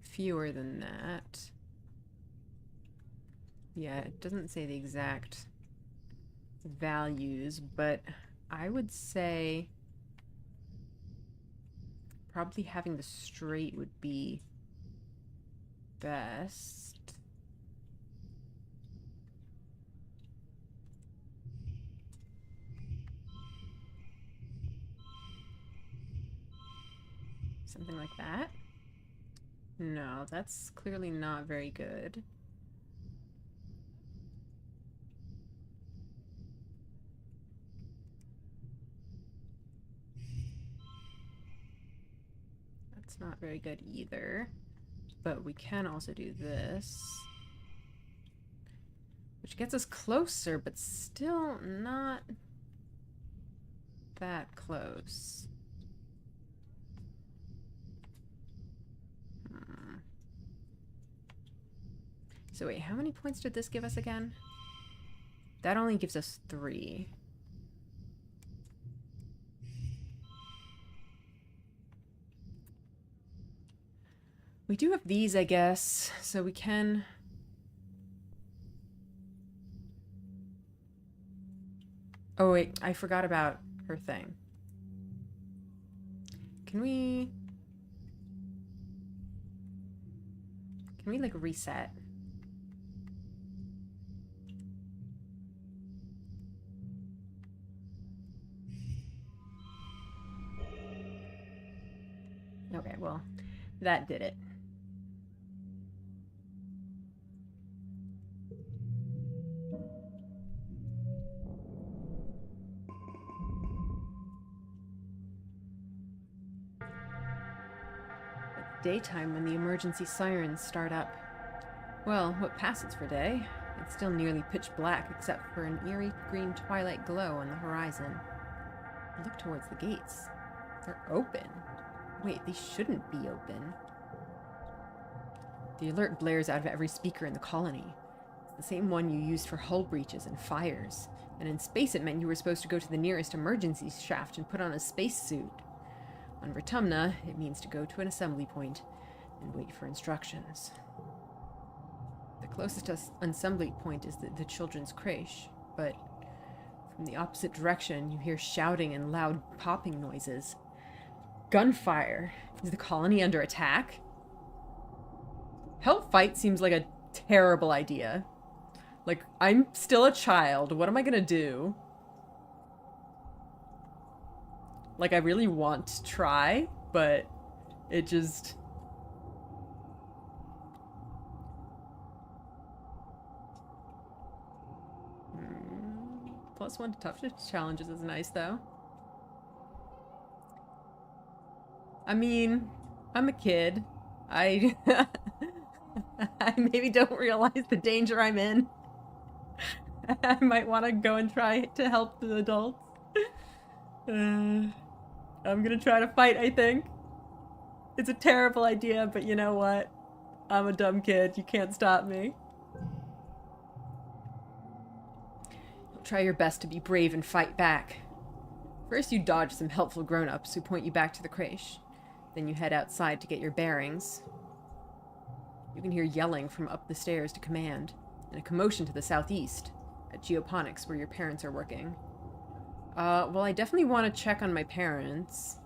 Speaker 1: fewer than that. Yeah, it doesn't say the exact values, but I would say probably having the straight would be best. Something like that? No, that's clearly not very good. That's not very good either. But we can also do this, which gets us closer, but still not that close. So wait, how many points did this give us again? That only gives us 3. We do have these, I guess, so we can... Oh wait, I forgot about her thing. Can we like reset? Okay, well, that did it. It's daytime when the emergency sirens start up. Well, what passes for day? It's still nearly pitch black except for an eerie green twilight glow on the horizon. I look towards the gates. They're open. Wait, they shouldn't be open. The alert blares out of every speaker in the colony. It's the same one you used for hull breaches and fires. And in space it meant you were supposed to go to the nearest emergency shaft and put on a spacesuit. On Vertumna, it means to go to an assembly point and wait for instructions. The Closest assembly point is the children's creche, but from the opposite direction you hear shouting and loud popping noises. Gunfire. Is the colony under attack? Help fight seems like a terrible idea. Like, I'm still a child. What am I gonna do? Like, I really want to try, but it just... +1 to toughness challenges is nice, though. I mean, I'm a kid. I maybe don't realize the danger I'm in. I might want to go and try to help the adults. I'm gonna try to fight, I think. It's a terrible idea, but you know what? I'm a dumb kid. You can't stop me. You'll try your best to be brave and fight back. First, you dodge some helpful grown-ups who point you back to the creche. Then you head outside to get your bearings. You can hear yelling from up the stairs to command, and a commotion to the southeast, at Geoponics, where your parents are working. Well, I definitely want to check on my parents.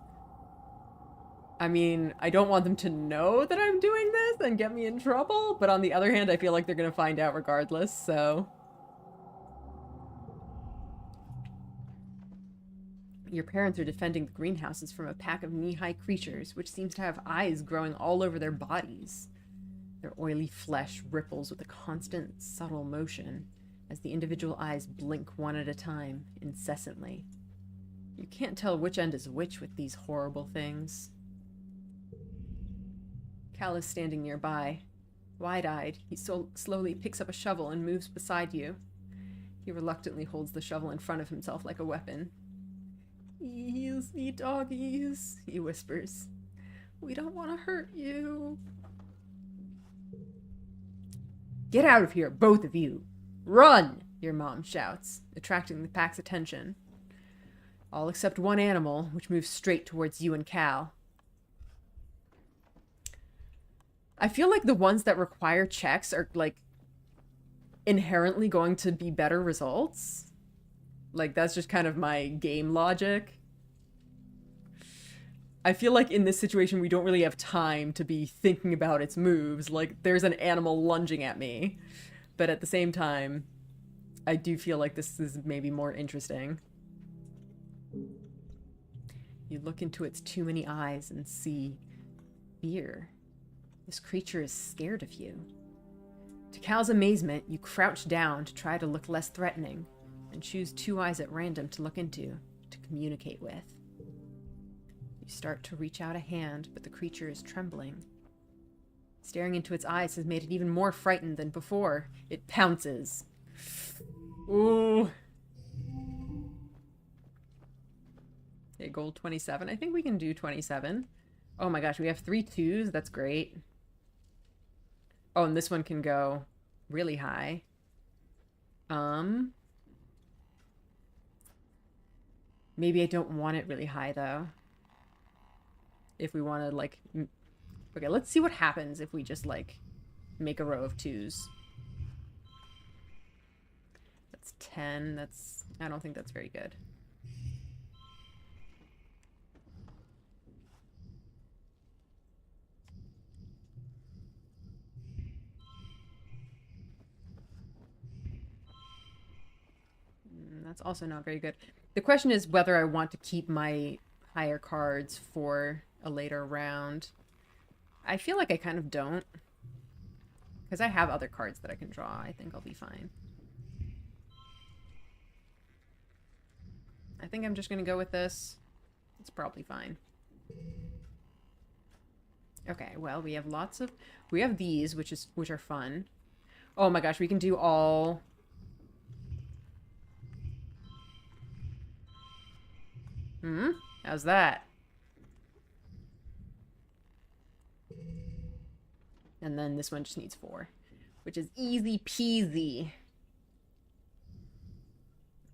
Speaker 1: I mean, I don't want them to know that I'm doing this and get me in trouble, but on the other hand, I feel like they're gonna find out regardless, so... Your parents are defending the greenhouses from a pack of knee-high creatures, which seems to have eyes growing all over their bodies. Their oily flesh ripples with a constant, subtle motion, as the individual eyes blink one at a time, incessantly. You can't tell which end is which with these horrible things. Cal is standing nearby. Wide-eyed, he slowly picks up a shovel and moves beside you. He reluctantly holds the shovel in front of himself like a weapon. "Ease me, doggies," he whispers. "We don't want to hurt you." "Get out of here, both of you! Run!" your mom shouts, attracting the pack's attention. All except one animal, which moves straight towards you and Cal. I feel like the ones that require checks are, like, inherently going to be better results. Like, that's just kind of my game logic. I feel like in this situation, we don't really have time to be thinking about its moves. Like, there's an animal lunging at me. But at the same time, I do feel like this is maybe more interesting. You look into its too many eyes and see fear. This creature is scared of you. To Cal's amazement, you crouch down to try to look less threatening, and choose two eyes at random to look into, to communicate with. You start to reach out a hand, but the creature is trembling. Staring into its eyes has made it even more frightened than before. It pounces. Ooh. Okay, goal 27. I think we can do 27. Oh my gosh, we have 3 2s. That's great. Oh, and this one can go really high. Maybe I don't want it really high, though. If we want to, like... Okay, let's see what happens if we just, like, make a row of 2s. That's 10. That's... I don't think that's very good. That's also not very good. The question is whether I want to keep my higher cards for a later round. I feel like I kind of don't. Because I have other cards that I can draw. I think I'll be fine. I think I'm just going to go with this. It's probably fine. Okay, well, we have lots of... We have these, which are fun. Oh my gosh, we can do all... How's that? And then this one just needs 4, which is easy peasy.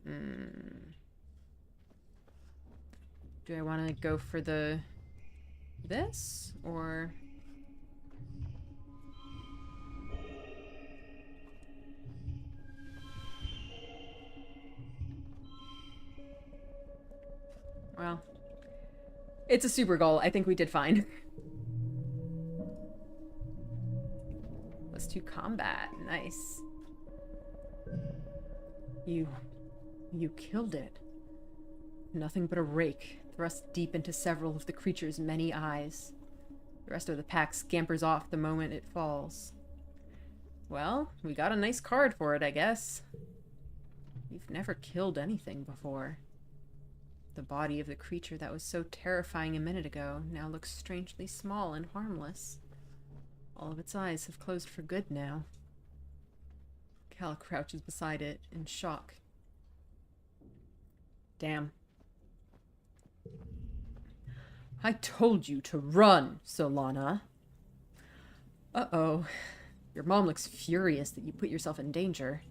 Speaker 1: Do I want to go for this or... Well, it's a super goal. I think we did fine. +2 combat. Nice. You killed it. Nothing but a rake, thrust deep into several of the creature's many eyes. The rest of the pack scampers off the moment it falls. Well, we got a nice card for it, I guess. You've never killed anything before. The body of the creature that was so terrifying a minute ago now looks strangely small and harmless. All of its eyes have closed for good now. Cal crouches beside it in shock. Damn. I told you to run, Solana. Uh-oh. Your mom looks furious that you put yourself in danger.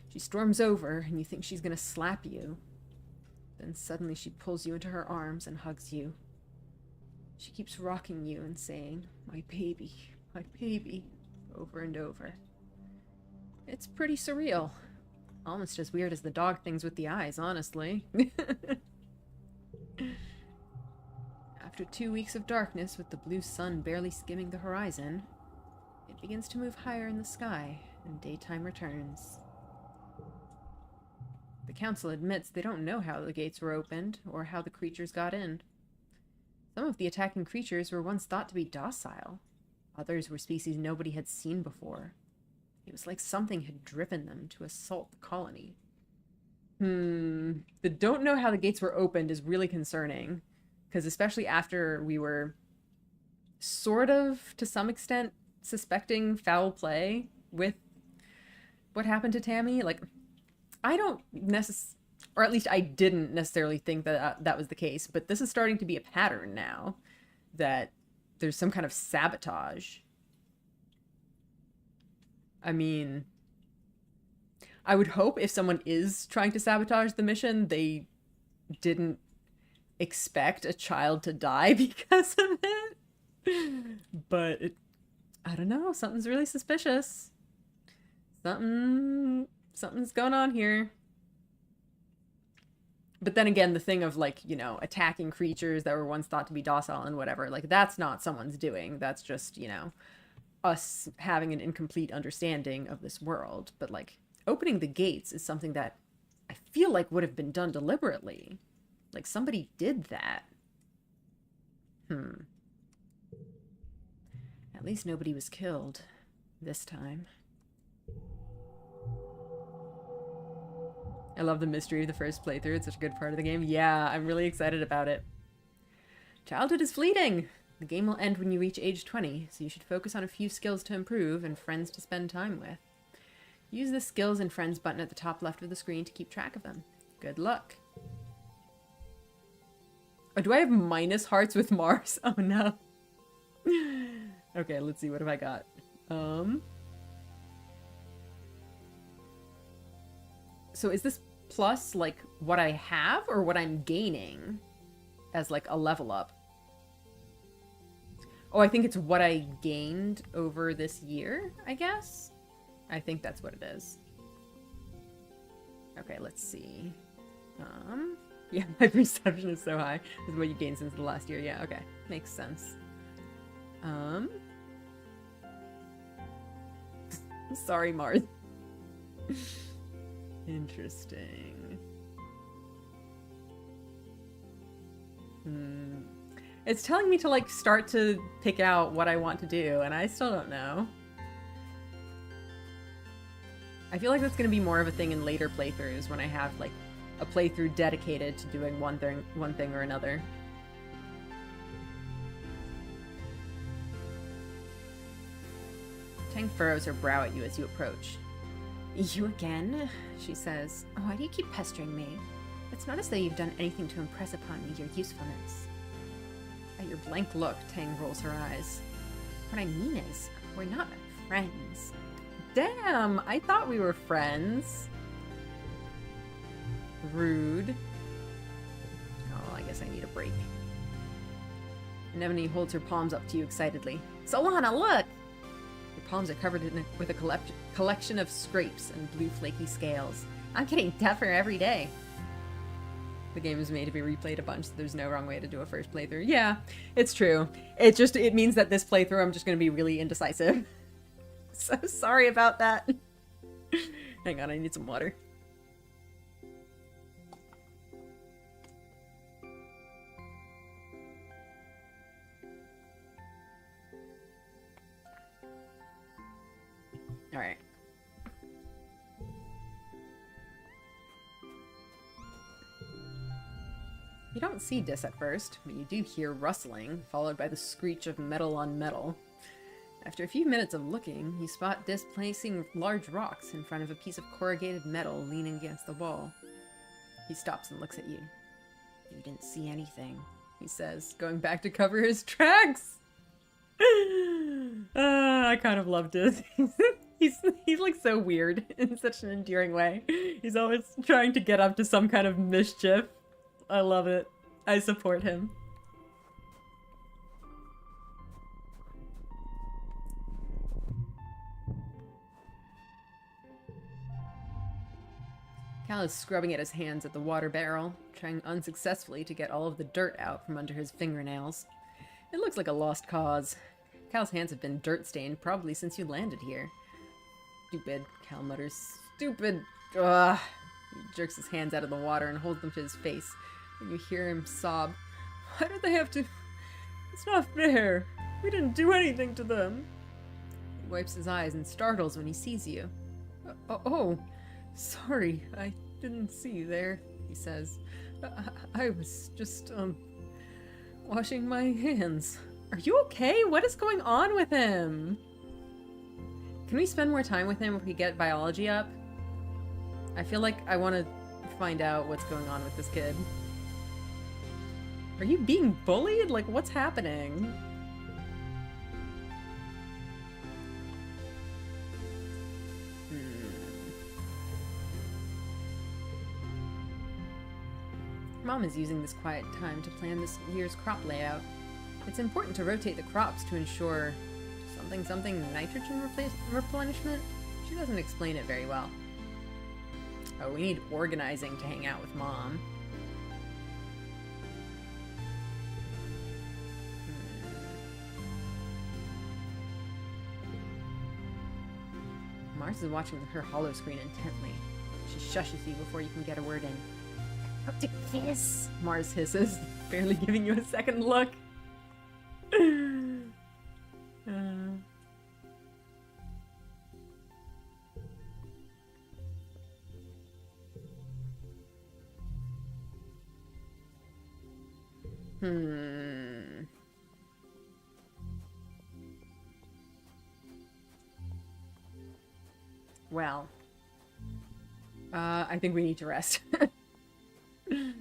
Speaker 1: She storms over, and you think she's gonna slap you. Then suddenly she pulls you into her arms and hugs you. She keeps rocking you and saying, my baby, over and over. It's pretty surreal. Almost as weird as the dog things with the eyes, honestly. After 2 weeks of darkness with the blue sun barely skimming the horizon, it begins to move higher in the sky, and daytime returns. The council admits they don't know how the gates were opened, or how the creatures got in. Some of the attacking creatures were once thought to be docile. Others were species nobody had seen before. It was like something had driven them to assault the colony. The don't know how the gates were opened is really concerning, because especially after we were sort of, to some extent, suspecting foul play with what happened to Tammy. Like, I don't or at least I didn't necessarily think that that was the case, but this is starting to be a pattern now, that there's some kind of sabotage. I mean, I would hope if someone is trying to sabotage the mission, they didn't expect a child to die because of it. But I don't know, something's really suspicious. Something's going on here. But then again, the thing of, like, you know, attacking creatures that were once thought to be docile and whatever, like, that's not someone's doing. That's just, you know, us having an incomplete understanding of this world. But, like, opening the gates is something that I feel like would have been done deliberately. Like, somebody did that. At least nobody was killed this time. I love the mystery of the first playthrough. It's such a good part of the game. Yeah, I'm really excited about it. Childhood is fleeting. The game will end when you reach age 20, so you should focus on a few skills to improve and friends to spend time with. Use the skills and friends button at the top left of the screen to keep track of them. Good luck. Oh, do I have minus hearts with Mars? Oh no. Okay, let's see. What have I got? So is this plus, like, what I have or what I'm gaining as, like, a level up? Oh, I think it's what I gained over this year, I guess? I think that's what it is. Okay, let's see. Yeah, my perception is so high. This is what you gained since the last year. Yeah, okay. Makes sense. Sorry, Mars. Interesting. It's telling me to, like, start to pick out what I want to do, and I still don't know. I feel like that's going to be more of a thing in later playthroughs, when I have, like, a playthrough dedicated to doing one thing or another. Tang furrows her brow at you as you approach. You again? She says. Why do you keep pestering me? It's not as though you've done anything to impress upon me your usefulness. At your blank look, Tang rolls her eyes. What I mean is, we're not friends. Damn, I thought we were friends. Rude. Oh, I guess I need a break. Anemone holds her palms up to you excitedly. Solana, look! Your palms are covered with a collection of scrapes and blue flaky scales. I'm getting tougher every day. The game is made to be replayed a bunch, so there's no wrong way to do a first playthrough. Yeah, it's true. It means that this playthrough I'm just gonna be really indecisive. So sorry about that. Hang on, I need some water. Alright. You don't see Dis at first, but you do hear rustling, followed by the screech of metal on metal. After a few minutes of looking, you spot Dis placing large rocks in front of a piece of corrugated metal leaning against the wall. He stops and looks at you. "You didn't see anything," he says, going back to cover his tracks. I kind of love Dis. He's like so weird in such an endearing way. He's always trying to get up to some kind of mischief. I love it. I support him. Cal is scrubbing at his hands at the water barrel, trying unsuccessfully to get all of the dirt out from under his fingernails. It looks like a lost cause. Cal's hands have been dirt-stained probably since you landed here. Stupid, Cal mutters. Stupid! Ugh! He jerks his hands out of the water and holds them to his face. And you hear him sob. "Why do they have to... It's not fair. We didn't do anything to them." He wipes his eyes and startles when he sees you. Oh, sorry. I didn't see you there," he says. I was just, washing my hands." Are you okay? What is going on with him? Can we spend more time with him if we get biology up? I feel like I want to find out what's going on with this kid. Are you being bullied? Like, what's happening? Mom is using this quiet time to plan this year's crop layout. It's important to rotate the crops to ensure something nitrogen replenishment? She doesn't explain it very well. Oh, we need organizing to hang out with Mom. Mars is watching her hollow screen intently. She shushes you before you can get a word in. "Optic fizz," Mars hisses, barely giving you a second look. Well, I think we need to rest. I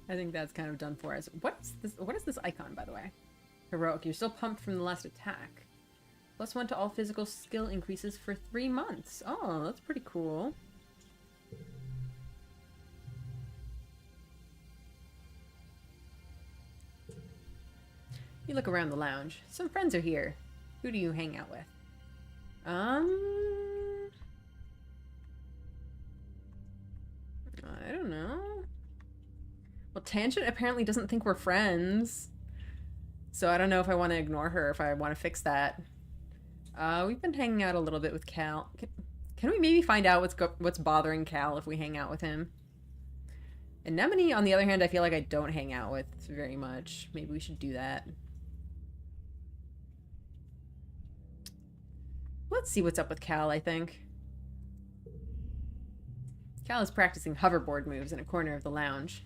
Speaker 1: think that's kind of done for us. What is this icon, by the way? Heroic. You're still pumped from the last attack. +1 to all physical skill increases for 3 months. Oh, that's pretty cool. You look around the lounge. Some friends are here. Who do you hang out with? I don't know. Well, Tangent apparently doesn't think we're friends. So I don't know if I want to ignore her, if I want to fix that. We've been hanging out a little bit with Cal. Can we maybe find out what's bothering Cal if we hang out with him? Anemone, on the other hand, I feel like I don't hang out with very much. Maybe we should do that. Let's see what's up with Cal, I think. Cal is practicing hoverboard moves in a corner of the lounge.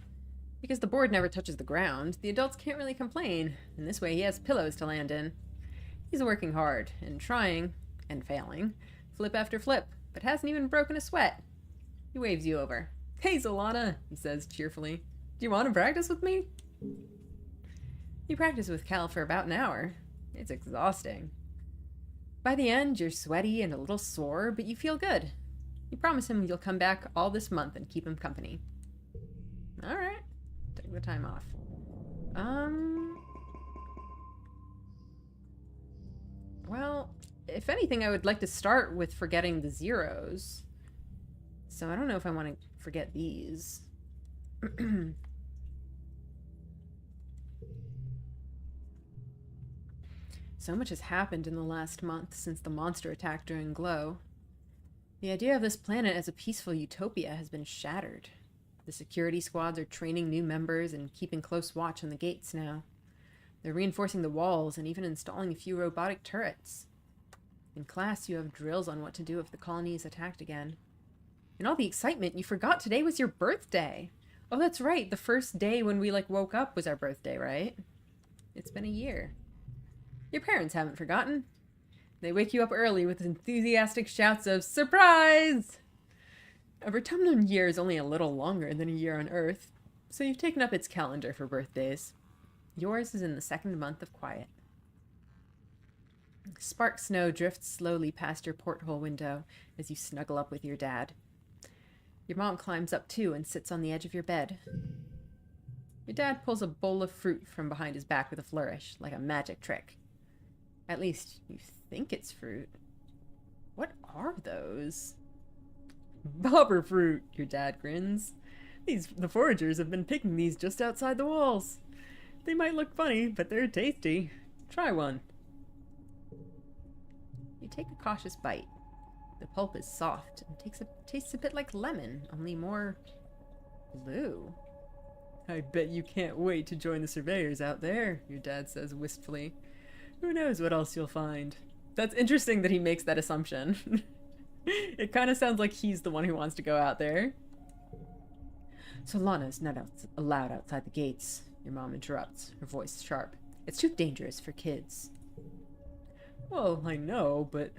Speaker 1: Because the board never touches the ground, the adults can't really complain, and this way he has pillows to land in. He's working hard, and trying, and failing, flip after flip, but hasn't even broken a sweat. He waves you over. "Hey, Solana," he says cheerfully. "Do you want to practice with me?" You practice with Cal for about an hour. It's exhausting. By the end, you're sweaty and a little sore, but you feel good. You promise him you'll come back all this month and keep him company. Alright. Take the time off. Well, if anything, I would like to start with forgetting the zeros. So I don't know if I want to forget these. So much has happened in the last month since the monster attack during Glow. The idea of this planet as a peaceful utopia has been shattered. The security squads are training new members and keeping close watch on the gates now. They're reinforcing the walls and even installing a few robotic turrets. In class, you have drills on what to do if the colony is attacked again. In all the excitement, you forgot today was your birthday. Oh, that's right. The first day when we, woke up was our birthday, right? It's been a year. Your parents haven't forgotten. They wake you up early with enthusiastic shouts of surprise! A Rotumnum year is only a little longer than a year on Earth, so you've taken up its calendar for birthdays. Yours is in the second month of quiet. Spark snow drifts slowly past your porthole window as you snuggle up with your dad. Your mom climbs up too and sits on the edge of your bed. Your dad pulls a bowl of fruit from behind his back with a flourish, like a magic trick. At least you think it's fruit. What are those? Bobber fruit, your dad grins. The foragers have been picking these just outside the walls. They might look funny, but they're tasty. Try one. You take a cautious bite. The pulp is soft and tastes a bit like lemon, only more blue. I bet you can't wait to join the surveyors out there, your dad says wistfully. Who knows what else you'll find? That's interesting that he makes that assumption. It kind of sounds like he's the one who wants to go out there. Solana's not allowed outside the gates, your mom interrupts, her voice sharp. It's too dangerous for kids. Well, I know, but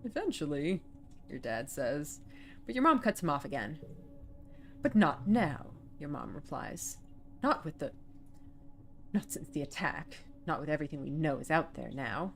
Speaker 1: eventually, your dad says. But your mom cuts him off again. But not now, your mom replies. Not since the attack. Not with everything we know is out there now.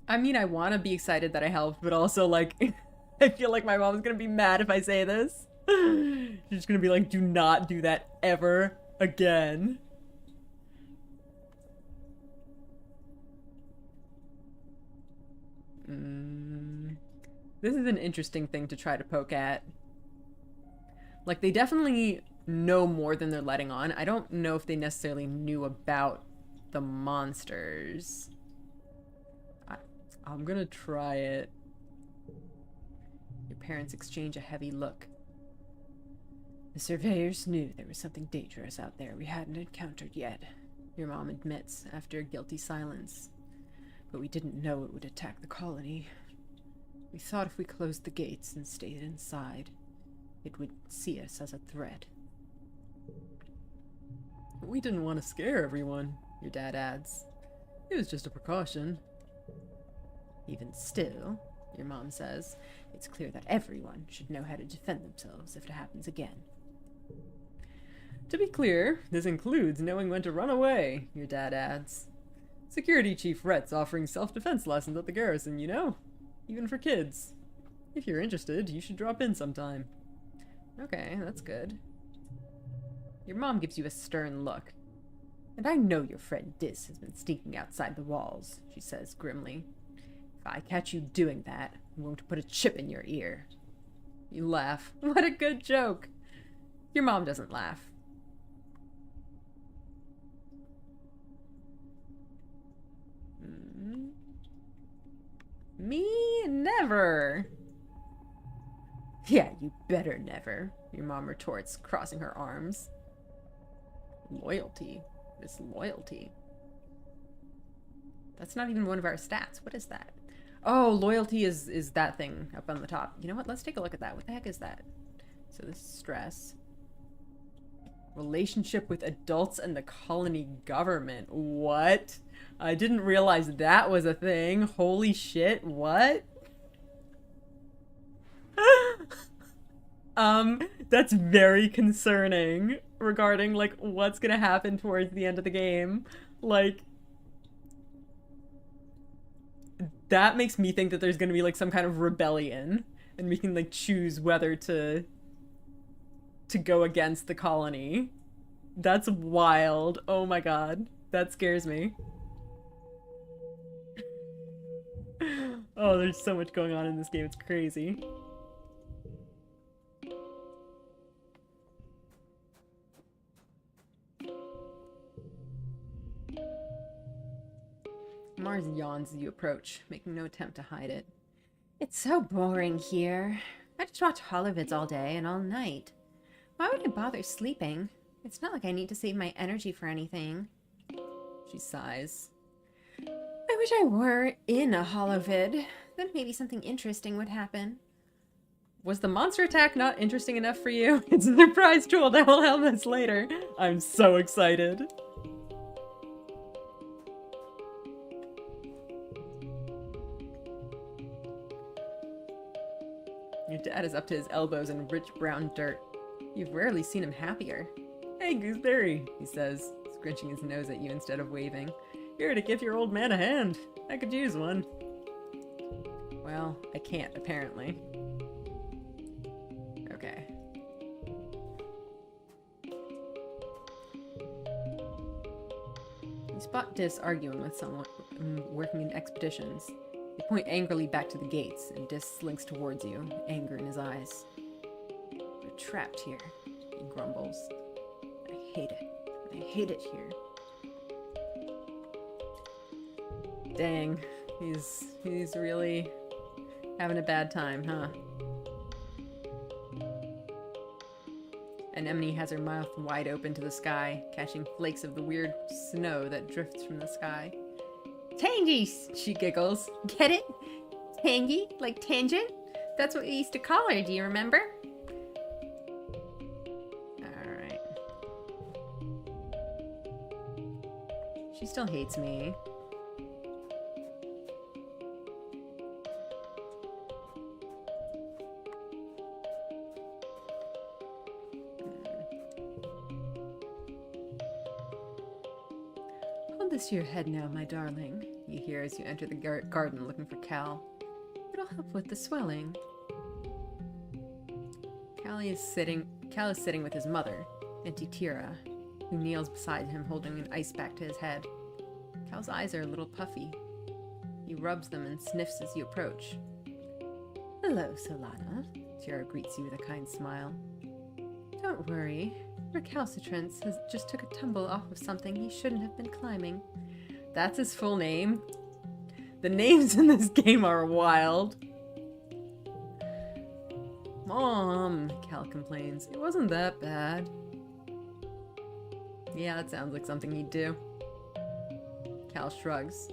Speaker 1: I mean, I want to be excited that I helped, but also, I feel like my mom's gonna be mad if I say this. She's just gonna be like, do not do that ever again. This is an interesting thing to try to poke at. They definitely know more than they're letting on. I don't know if they necessarily knew about the monsters. I'm gonna try it. Your parents exchange a heavy look. The surveyors knew there was something dangerous out there we hadn't encountered yet, your mom admits after a guilty silence. But we didn't know it would attack the colony. We thought if we closed the gates and stayed inside, it would see us as a threat. We didn't want to scare everyone, your dad adds. It was just a precaution. Even still, your mom says, it's clear that everyone should know how to defend themselves if it happens again. To be clear, this includes knowing when to run away, your dad adds. Security Chief Rhett's offering self-defense lessons at the garrison, you know? Even for kids. If you're interested, you should drop in sometime. Okay, that's good. Your mom gives you a stern look. And I know your friend Dis has been sneaking outside the walls, she says grimly. If I catch you doing that, I'm going to put a chip in your ear. You laugh. What a good joke. Your mom doesn't laugh. Me? Never. Yeah, you better never, your mom retorts, crossing her arms. Loyalty. This loyalty. That's not even one of our stats. What is that? Oh, loyalty is that thing up on the top. You know what? Let's take a look at that. What the heck is that? So this is stress. Relationship with adults and the colony government. What? I didn't realize that was a thing. Holy shit, what? That's very concerning regarding, what's gonna happen towards the end of the game. That makes me think that there's gonna be, some kind of rebellion, and we can, choose whether to go against the colony. That's wild. Oh my god. That scares me. Oh, there's so much going on in this game. It's crazy. Mars yawns as you approach, making no attempt to hide it.
Speaker 2: It's so boring here. I just watch holovids all day and all night. Why would I bother sleeping? It's not like I need to save my energy for anything.
Speaker 1: She sighs.
Speaker 2: I wish I were in a holovid. Then maybe something interesting would happen.
Speaker 1: Was the monster attack not interesting enough for you? It's a surprise tool that will help us later. I'm so excited. Your dad is up to his elbows in rich brown dirt. You've rarely seen him happier. Hey, Gooseberry, he says, scrunching his nose at you instead of waving. Here to give your old man a hand. I could use one. Well, I can't, apparently. Okay. You spot Dis arguing with someone working in expeditions. They point angrily back to the gates, and Dis slinks towards you, anger in his eyes. We're trapped here, he grumbles. I hate it. I hate it here. Dang, he's really having a bad time, huh? Anemone has her mouth wide open to the sky, catching flakes of the weird snow that drifts from the sky.
Speaker 2: Tangy, she giggles. Get it? Tangy? Like tangent? That's what we used to call her, do you remember?
Speaker 1: Alright. She still hates me. Hold this to your head now, my darling, you hear as you enter the garden looking for Cal. It'll help with the swelling. Cal is sitting with his mother, Auntie Tira, who kneels beside him holding an ice pack to his head. Cal's eyes are a little puffy. He rubs them and sniffs as you approach. Hello, Solana. Tira greets you with a kind smile. Don't worry. Recalcitrance has just took a tumble off of something he shouldn't have been climbing. That's his full name? The names in this game are wild. Mom, Cal complains. It wasn't that bad. Yeah, that sounds like something he'd do. Cal shrugs.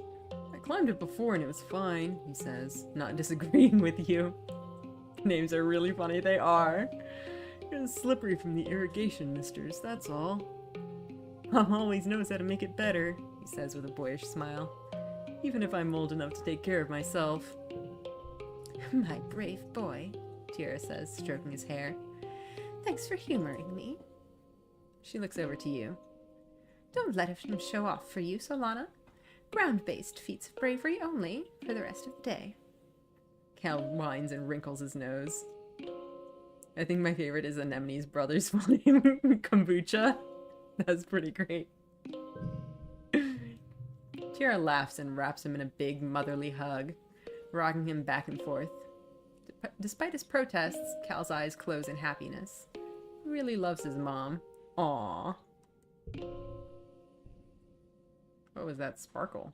Speaker 1: I climbed it before and it was fine, he says, not disagreeing with you. Names are really funny, they are. You're slippery from the irrigation, misters, that's all. Mom always knows how to make it better, he says with a boyish smile. Even if I'm old enough to take care of myself.
Speaker 2: My brave boy, Tira says, stroking his hair. Thanks for humoring me.
Speaker 1: She looks over to you.
Speaker 2: Don't let him show off for you, Solana. Ground-based feats of bravery only for the rest of the day.
Speaker 1: Cal whines and wrinkles his nose. I think my favorite is Anemone's brother's full name, Kombucha. That's pretty great. Tira laughs and wraps him in a big motherly hug, rocking him back and forth. Despite his protests, Cal's eyes close in happiness. He really loves his mom. Aww. What was that sparkle?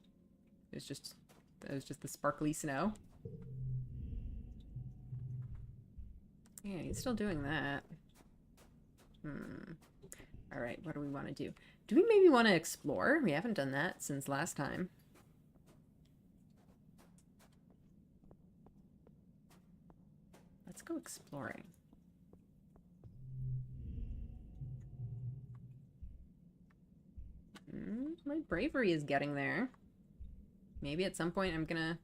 Speaker 1: It was just the sparkly snow. Yeah, he's still doing that. Alright, what do we want to do? Do we maybe want to explore? We haven't done that since last time. Let's go exploring. My bravery is getting there. Maybe at some point I'm gonna...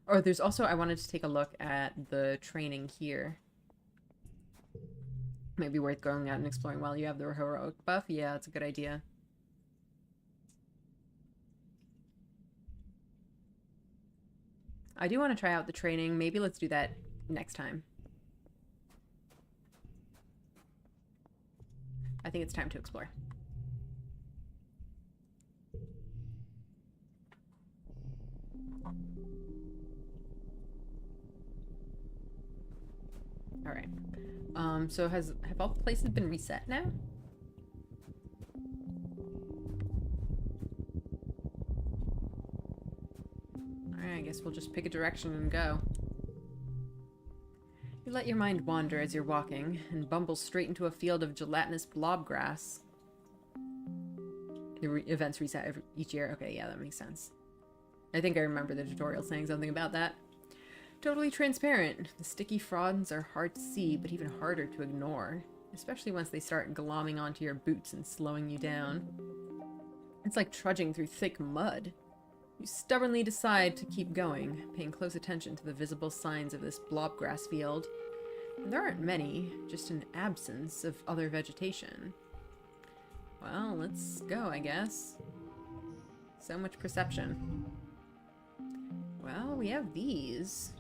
Speaker 1: Oh, there's also... I wanted to take a look at the training here. Might be worth going out and exploring while you have the heroic buff. Yeah, that's a good idea. I do want to try out the training. Maybe let's do that next time. I think it's time to explore. Alright. So have all the places been reset now? guess we'll just pick a direction and go. You let your mind wander as you're walking, and bumble straight into a field of gelatinous blob grass. The events reset each year. Okay, yeah, that makes sense. I think I remember the tutorial saying something about that. Totally transparent. The sticky fronds are hard to see, but even harder to ignore. Especially once they start glomming onto your boots and slowing you down. It's like trudging through thick mud. You stubbornly decide to keep going, paying close attention to the visible signs of this blobgrass field. And there aren't many, just an absence of other vegetation. Well, let's go, I guess. So much perception. Well, we have these.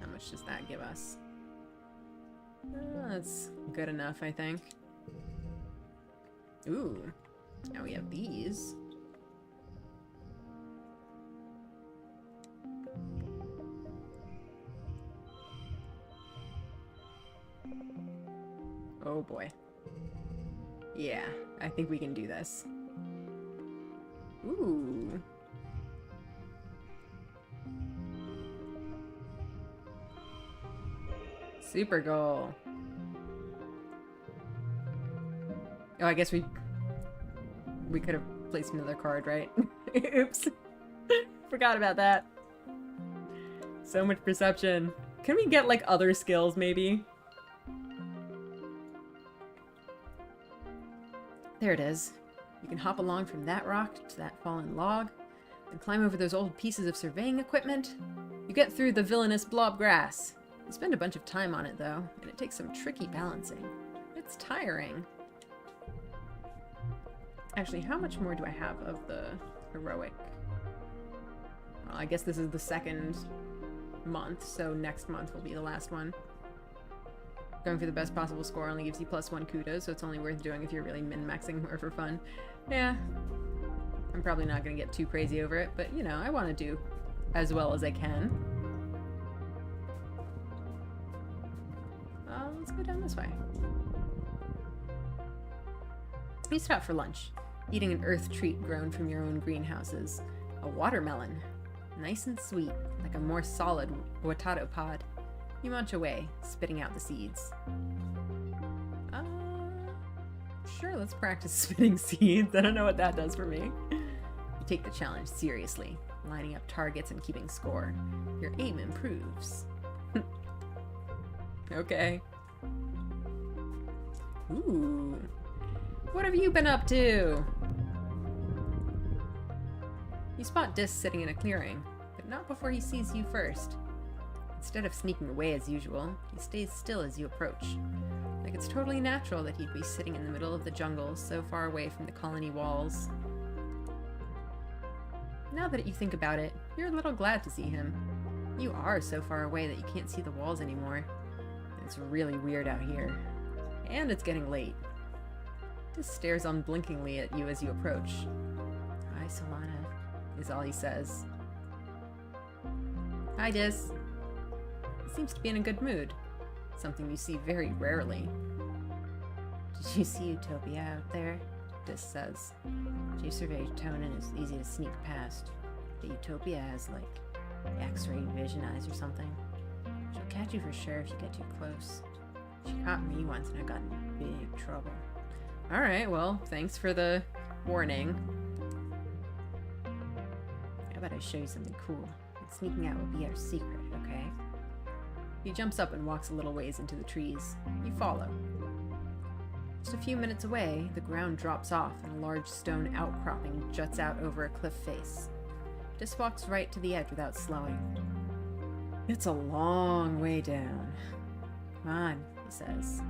Speaker 1: How much does that give us? That's good enough, I think. Ooh, now we have these. Oh boy. Yeah, I think we can do this. Ooh. Super goal. Oh, I guess we could have placed another card, right? Oops. Forgot about that. So much perception. Can we get, like, other skills, maybe? There it is. You can hop along from that rock to that fallen log, then climb over those old pieces of surveying equipment. You get through the villainous blob grass. You spend a bunch of time on it, though, and it takes some tricky balancing. It's tiring. Actually, how much more do I have of the heroic? Well, I guess this is the second month, so next month will be the last one. Going for the best possible score only gives you +1 kudos, so it's only worth doing if you're really min-maxing or for fun. Yeah. I'm probably not going to get too crazy over it, but, you know, I want to do as well as I can. Let's go down this way. You stop for lunch, eating an earth treat grown from your own greenhouses. A watermelon. Nice and sweet, like a more solid potato pod. You munch away, spitting out the seeds. Sure, let's practice spitting seeds. I don't know what that does for me. You take the challenge seriously, lining up targets and keeping score. Your aim improves. Okay. Ooh. What have you been up to? You spot Dis sitting in a clearing, but not before he sees you first. Instead of sneaking away as usual, he stays still as you approach. Like it's totally natural that he'd be sitting in the middle of the jungle, so far away from the colony walls. Now that you think about it, you're a little glad to see him. You are so far away that you can't see the walls anymore. It's really weird out here. And it's getting late. Dis stares unblinkingly at you as you approach. "Hi, Solana," is all he says. "Hi, Dis." He seems to be in a good mood. Something you see very rarely. "Did you see Utopia out there?" Dis says. "She surveyed Tonin is easy to sneak past. But Utopia has, like, X-ray vision eyes or something. She'll catch you for sure if you get too close. She caught me once and I got in big trouble." Alright, well, thanks for the warning. "How about I show you something cool? And sneaking out will be our secret, okay?" He jumps up and walks a little ways into the trees. You follow. Just a few minutes away, the ground drops off and a large stone outcropping juts out over a cliff face. Dis walks right to the edge without slowing. "It's a long way down. Come on," he says.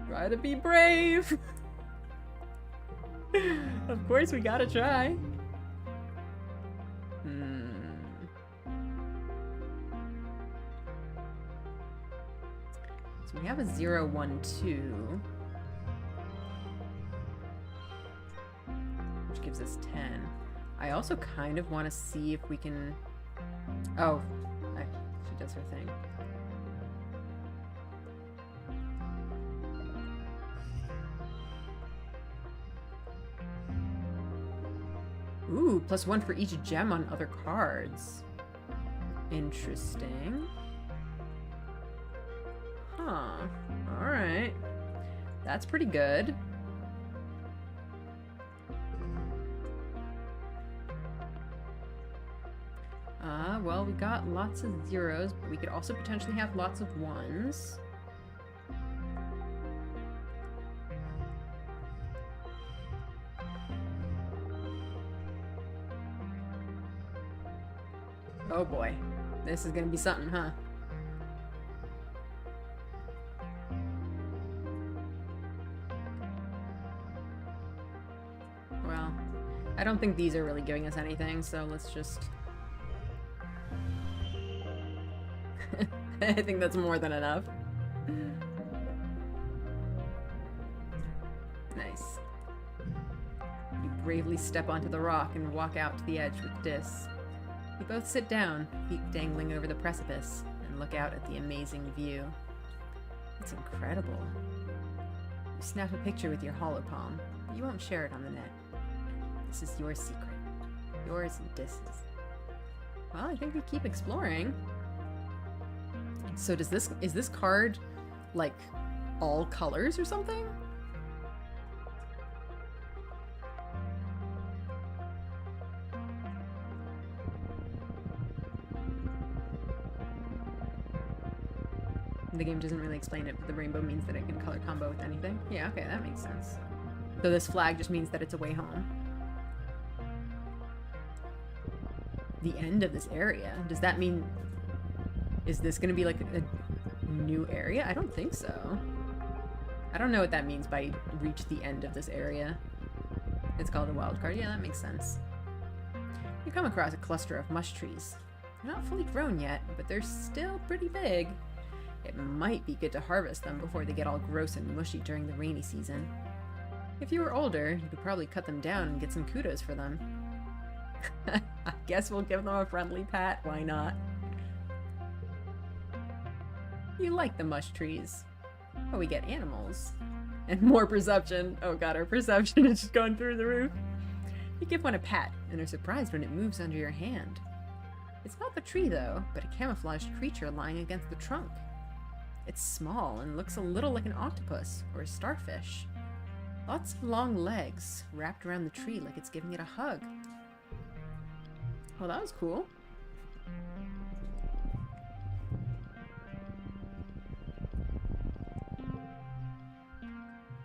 Speaker 1: "Try to be brave!" Of course, we gotta try. So we have a 0, 1, 2. Which gives us 10. I also kind of want to see if we can... Oh, she does her thing. +1 for each gem on other cards. Interesting. Huh. Alright. That's pretty good. Well, we got lots of zeros, but we could also potentially have lots of ones. Oh boy. This is gonna be something, huh? Well, I don't think these are really giving us anything, so let's just... I think that's more than enough. Nice. You bravely step onto the rock and walk out to the edge with Dis. You both sit down, feet dangling over the precipice, and look out at the amazing view. It's incredible. You snap a picture with your hollow palm, but you won't share it on the net. This is your secret. Yours and Dis's. Well, I think we keep exploring. So is this card, like, all colors or something? The game doesn't really explain it, but the rainbow means that it can color combo with anything. Yeah, okay, that makes sense. So this flag just means that it's a way home. The end of this area. Does that mean... Is this going to be like a new area? I don't think so. I don't know what that means by reach the end of this area. It's called a wild card. Yeah, that makes sense. You come across a cluster of mush trees. They're not fully grown yet, but they're still pretty big. It might be good to harvest them before they get all gross and mushy during the rainy season. If you were older, you could probably cut them down and get some kudos for them. I guess we'll give them a friendly pat. Why not? You like the mush trees. Oh, we get animals. And more perception. Oh god, our perception is just going through the roof. You give one a pat, and are surprised when it moves under your hand. It's not the tree, though, but a camouflaged creature lying against the trunk. It's small and looks a little like an octopus or a starfish. Lots of long legs wrapped around the tree like it's giving it a hug. Oh, that was cool.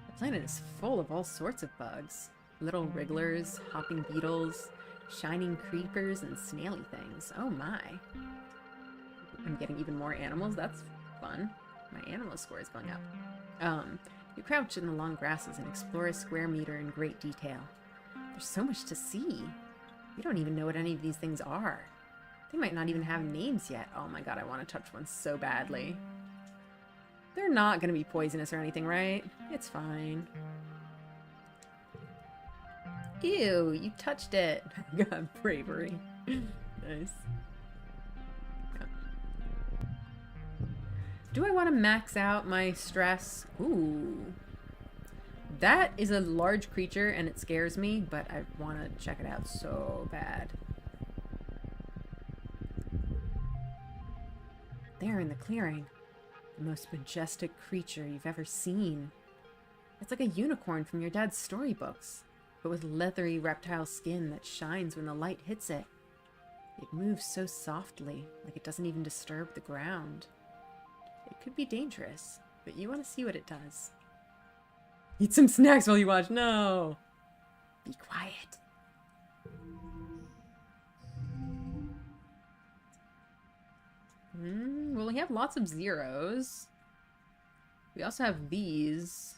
Speaker 1: The planet is full of all sorts of bugs. Little wrigglers, hopping beetles, shining creepers, and snaily things. Oh my. I'm getting even more animals. That's fun. My animal score is going up. You crouch in the long grasses and explore a square meter in great detail. There's so much to see. You don't even know what any of these things are. They might not even have names yet. Oh my god, I want to touch one so badly. They're not going to be poisonous or anything, right? It's fine. Ew, you touched it. God, bravery. Nice. Yeah. Do I want to max out my stress? Ooh. That is a large creature and it scares me, but I want to check it out so bad. There in the clearing. The most majestic creature you've ever seen. It's like a unicorn from your dad's storybooks, but with leathery reptile skin that shines when the light hits it. It moves so softly, like it doesn't even disturb the ground. It could be dangerous, but you want to see what it does. Eat some snacks while you watch. No! Be quiet. Well, we have lots of zeros. We also have these.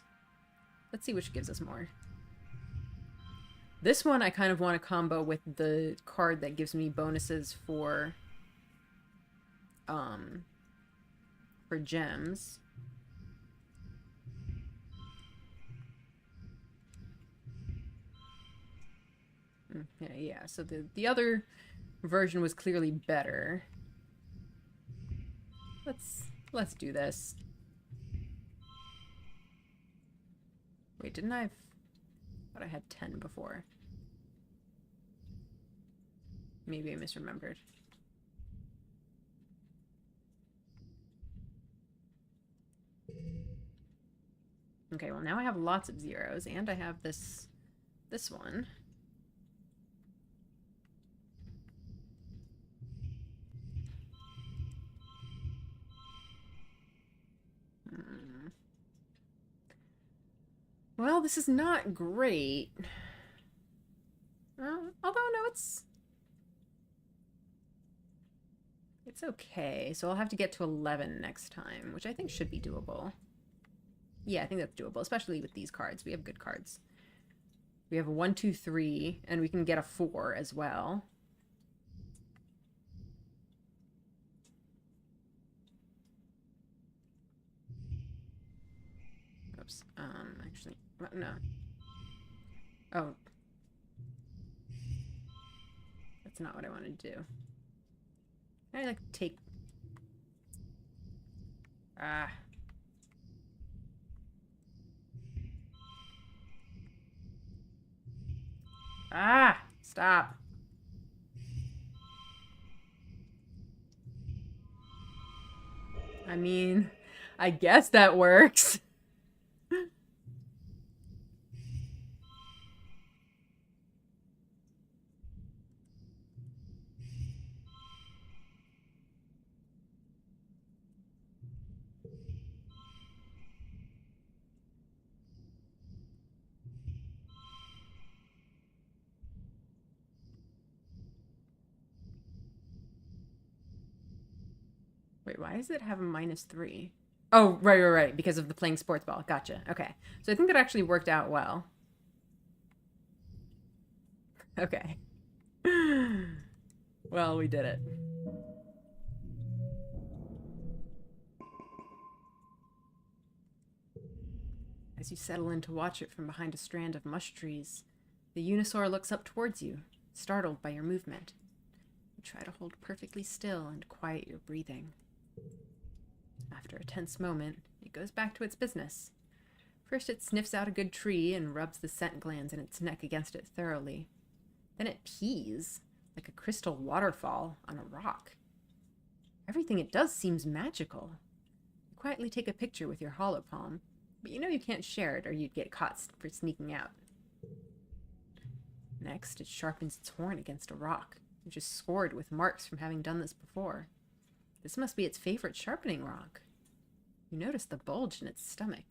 Speaker 1: Let's see which gives us more. This one I kind of want to combo with the card that gives me bonuses for gems. Yeah, so the other version was clearly better. Let's do this. Wait, didn't I have... I thought I had 10 before. Maybe I misremembered. Okay, well now I have lots of zeros, and I have this one. Well, this is not great. Although, no, it's okay. So I'll have to get to 11 next time, which I think should be doable. Yeah, I think that's doable, especially with these cards. We have good cards. We have a 1, 2, 3, and we can get a 4 as well. Oops. Actually, no. Oh. That's not what I wanted to do. I like take... Ah. Ah! Stop. I mean, I guess that works. Wait, why does it have a -3? Oh, right. Because of the playing sports ball. Gotcha. Okay. So I think that actually worked out well. Okay. Well, we did it. As you settle in to watch it from behind a strand of mush trees, the Unisaur looks up towards you, startled by your movement. You try to hold perfectly still and quiet your breathing. After a tense moment, it goes back to its business. First, it sniffs out a good tree and rubs the scent glands in its neck against it thoroughly. Then it pees, like a crystal waterfall, on a rock. Everything it does seems magical. You quietly take a picture with your hollow palm, but you know you can't share it or you'd get caught for sneaking out. Next, it sharpens its horn against a rock, which is scored with marks from having done this before. This must be its favorite sharpening rock. You notice the bulge in its stomach.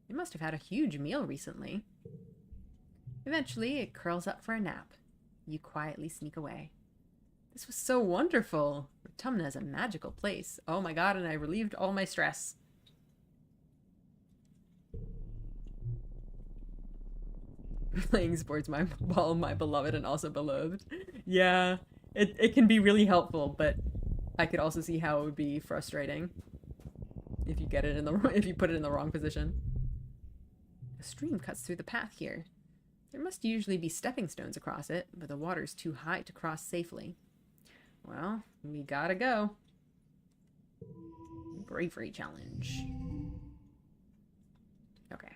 Speaker 1: It must have had a huge meal recently. Eventually, it curls up for a nap. You quietly sneak away. This was so wonderful. Rotumna is a magical place. Oh my god, and I relieved all my stress. Playing sports while my beloved and also beloved. Yeah, it can be really helpful, but I could also see how it would be frustrating if you get it in the if you put it in the wrong position. A stream cuts through the path here. There must usually be stepping stones across it, but the water's too high to cross safely. Well, we gotta go. Bravery challenge. Okay.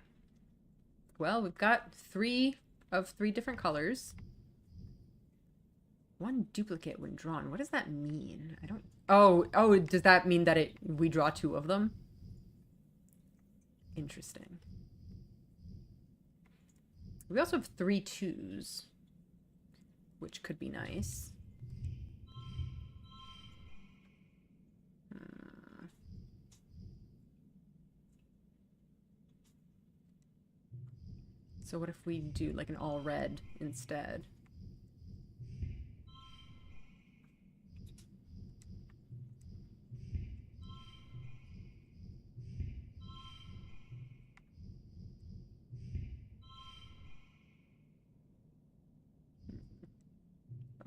Speaker 1: Well, we've got 3 of 3 different colors. 1 duplicate when drawn. What does that mean? I don't... Oh, does that mean that we draw 2 of them? Interesting. We also have 3 2s, which could be nice. So what if we do like an all red instead?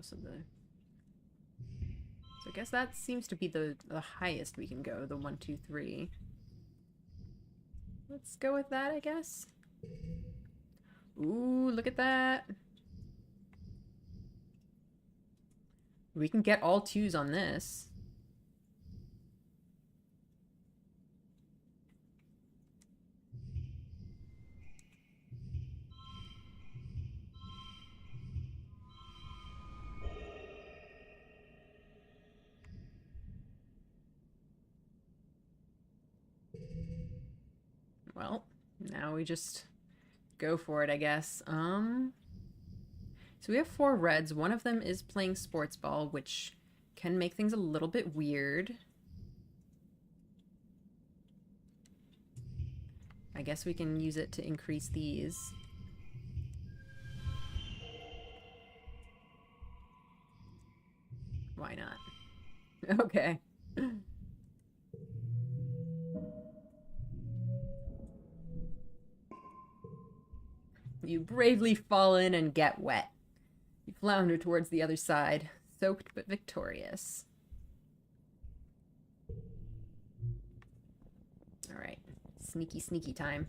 Speaker 1: So I guess that seems to be the highest we can go, the 1, 2, 3. Let's go with that, I guess. Ooh, look at that. We can get all 2s on this. Well, now we just go for it, I guess. So we have 4 reds. One of them is playing sports ball, which can make things a little bit weird. I guess we can use it to increase these. Why not? Okay. You bravely fall in and get wet. You flounder towards the other side, soaked but victorious. Alright, sneaky, sneaky time.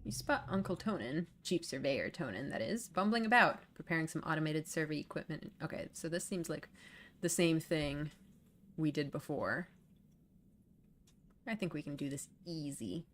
Speaker 1: You spot Uncle Tonin, Chief Surveyor Tonin, that is, bumbling about, preparing some automated survey equipment. Okay, so this seems like the same thing we did before. I think we can do this easy.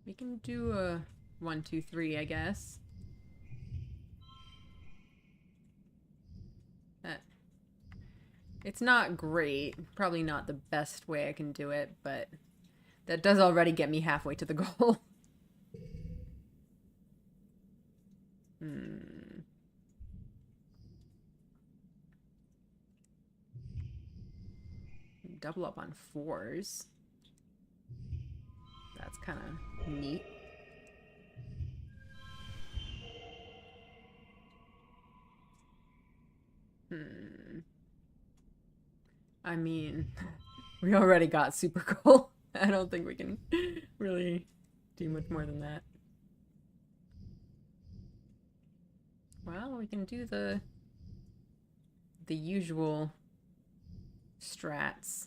Speaker 1: We can do a 1, 2, 3, I guess. It's not great. Probably not the best way I can do it, but that does already get me halfway to the goal. Double up on 4s. That's kind of neat. I mean, we already got super goal. I don't think we can really do much more than that. Well, we can do the usual strats.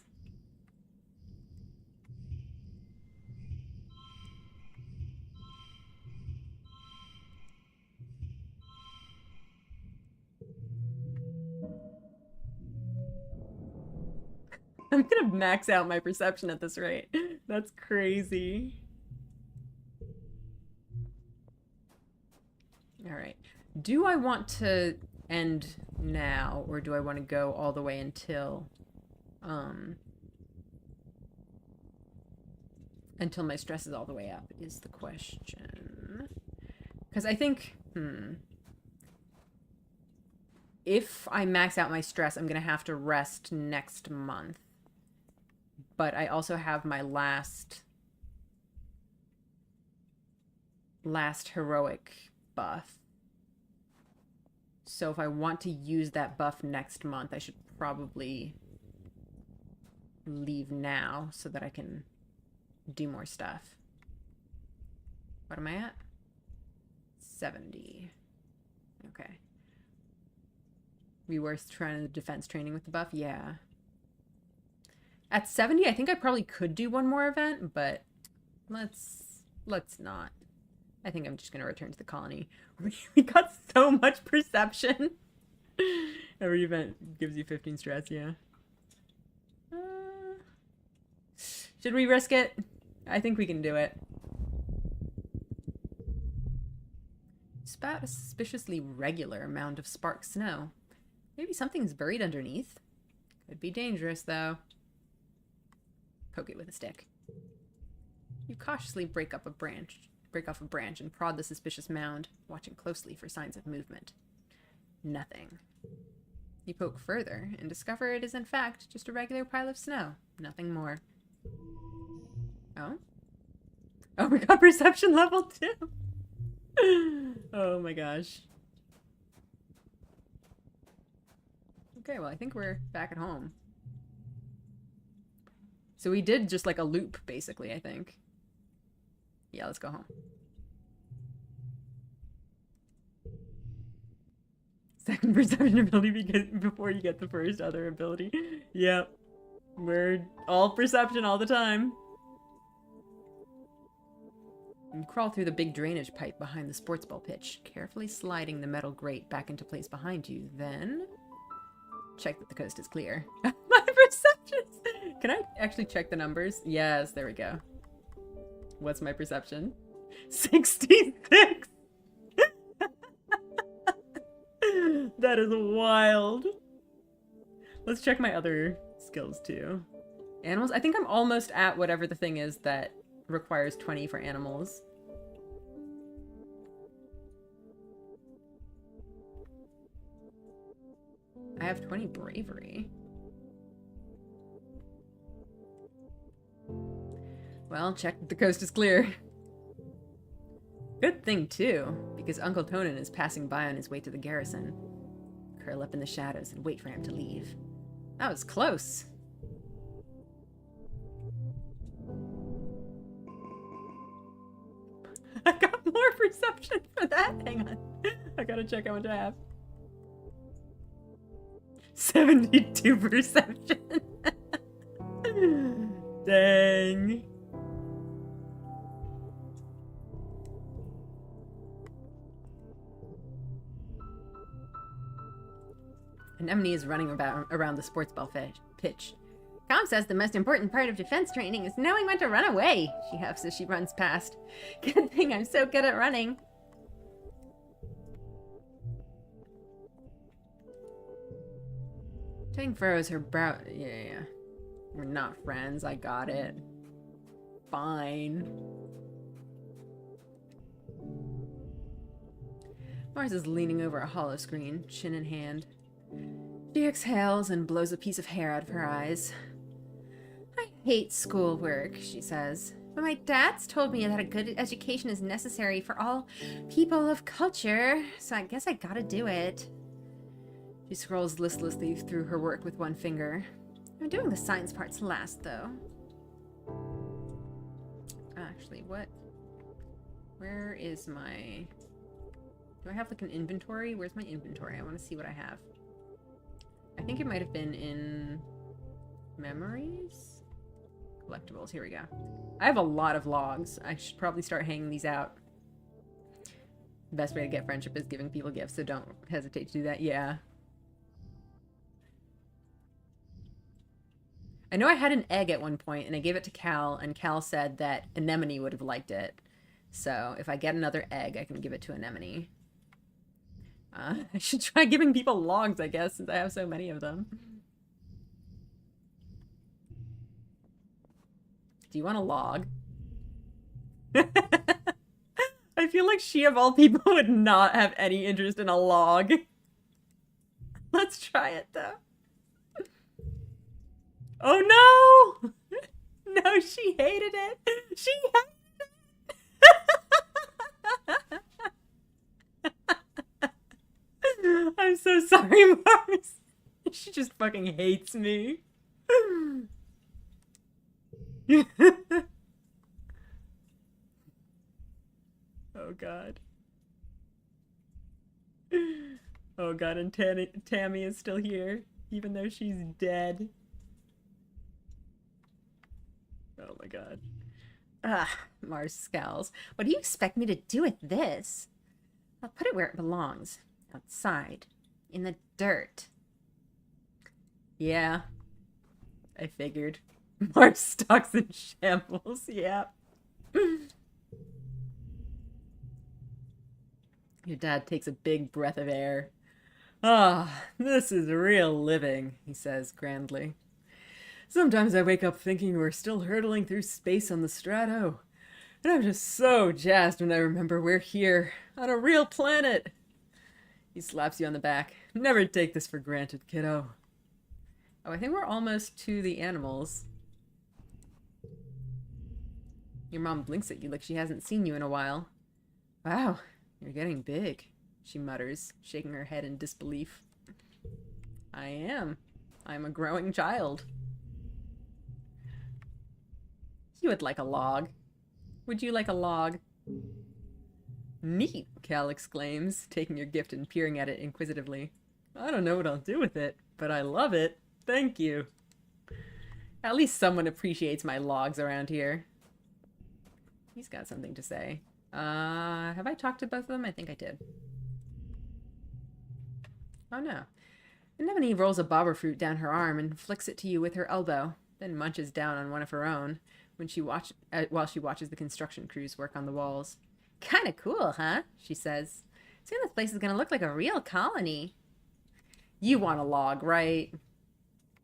Speaker 1: I'm gonna max out my perception at this rate. That's crazy. Alright. Do I want to end now, or do I want to go all the way until my stress is all the way up, is the question. Because I think, if I max out my stress, I'm going to have to rest next month. But I also have my last heroic buff. So if I want to use that buff next month, I should probably leave now so that I can do more stuff. What am I at? 70. Okay. Be worth trying the defense training with the buff? Yeah. At 70, I think I probably could do one more event, but let's not. I think I'm just going to return to the colony. We got so much perception. Every event gives you 15 stress, yeah. Should we risk it? I think we can do it. Spout a suspiciously regular amount of spark snow. Maybe something's buried underneath. Could be dangerous, though. Poke it with a stick. You cautiously break off a branch and prod the suspicious mound, watching closely for signs of movement. Nothing. You poke further and discover it is in fact just a regular pile of snow. Nothing more. Oh? Oh, we got perception level 2! Oh my gosh. Okay, well I think we're back at home. So we did just like a loop, basically, I think. Yeah, let's go home. Second perception ability before you get the first other ability. Yep. We're all perception all the time. You crawl through the big drainage pipe behind the sports ball pitch, carefully sliding the metal grate back into place behind you. Then check that the coast is clear. My perceptions. Can I actually check the numbers? Yes, there we go. What's my perception? 66. That is wild. Let's check my other skills too. Animals? I think I'm almost at whatever the thing is that requires 20 for animals. I have 20 bravery. Well, check that the coast is clear. Good thing, too, because Uncle Tonin is passing by on his way to the garrison. Curl up in the shadows and wait for him to leave. That was close. I got more perception for that. Hang on. I gotta check how much I have. 72 perception. Dang. Anemone is running around the sports ball pitch. Com says the most important part of defense training is knowing when to run away, she huffs as she runs past. Good thing I'm so good at running. Tang furrows her brow. Yeah. We're not friends. I got it. Fine. Mars is leaning over a hollow screen, chin in hand. She exhales and blows a piece of hair out of her eyes. I hate schoolwork, she says. But my dad's told me that a good education is necessary for all people of culture, so I guess I gotta do it. She scrolls listlessly through her work with one finger. I'm doing the science parts last, though. Actually, what? Where is my... Do I have, like, an inventory? Where's my inventory? I want to see what I have. I think it might have been in... Memories? Collectibles. Here we go. I have a lot of logs. I should probably start hanging these out. The best way to get friendship is giving people gifts, so don't hesitate to do that. Yeah. I know I had an egg at one point, and I gave it to Cal, and Cal said that Anemone would have liked it. So if I get another egg, I can give it to Anemone. I should try giving people logs, I guess, since I have so many of them. Do you want a log? I feel like she, of all people, would not have any interest in a log. Let's try it, though. Oh no! No, she hated it. She hated it. I'm so sorry, Mars. She just fucking hates me. Oh god. Oh god, and Tammy is still here, even though she's dead. Oh my god. Ah, Mars scowls. What do you expect me to do with this? I'll put it where it belongs. Outside. In the dirt. Yeah. I figured. Mars stalks in shambles. Yeah. Your dad takes a big breath of air. Ah, this is real living, he says grandly. Sometimes I wake up thinking we're still hurtling through space on the Strato. And I'm just so jazzed when I remember we're here, on a real planet. He slaps you on the back. Never take this for granted, kiddo. Oh, I think we're almost to the animals. Your mom blinks at you like she hasn't seen you in a while. Wow, you're getting big, she mutters, shaking her head in disbelief. I am. I'm a growing child. You would like a log. Would you like a log? Neat, Cal exclaims, taking your gift and peering at it inquisitively. I don't know what I'll do with it, but I love it. Thank you. At least someone appreciates my logs around here. He's got something to say. Have I talked to both of them? I think I did. Oh no. Anemone rolls a bobber fruit down her arm and flicks it to you with her elbow, then munches down on one of her own while she watches the construction crews work on the walls. Kinda cool, huh? She says. Soon this place is gonna look like a real colony. You want a log, right?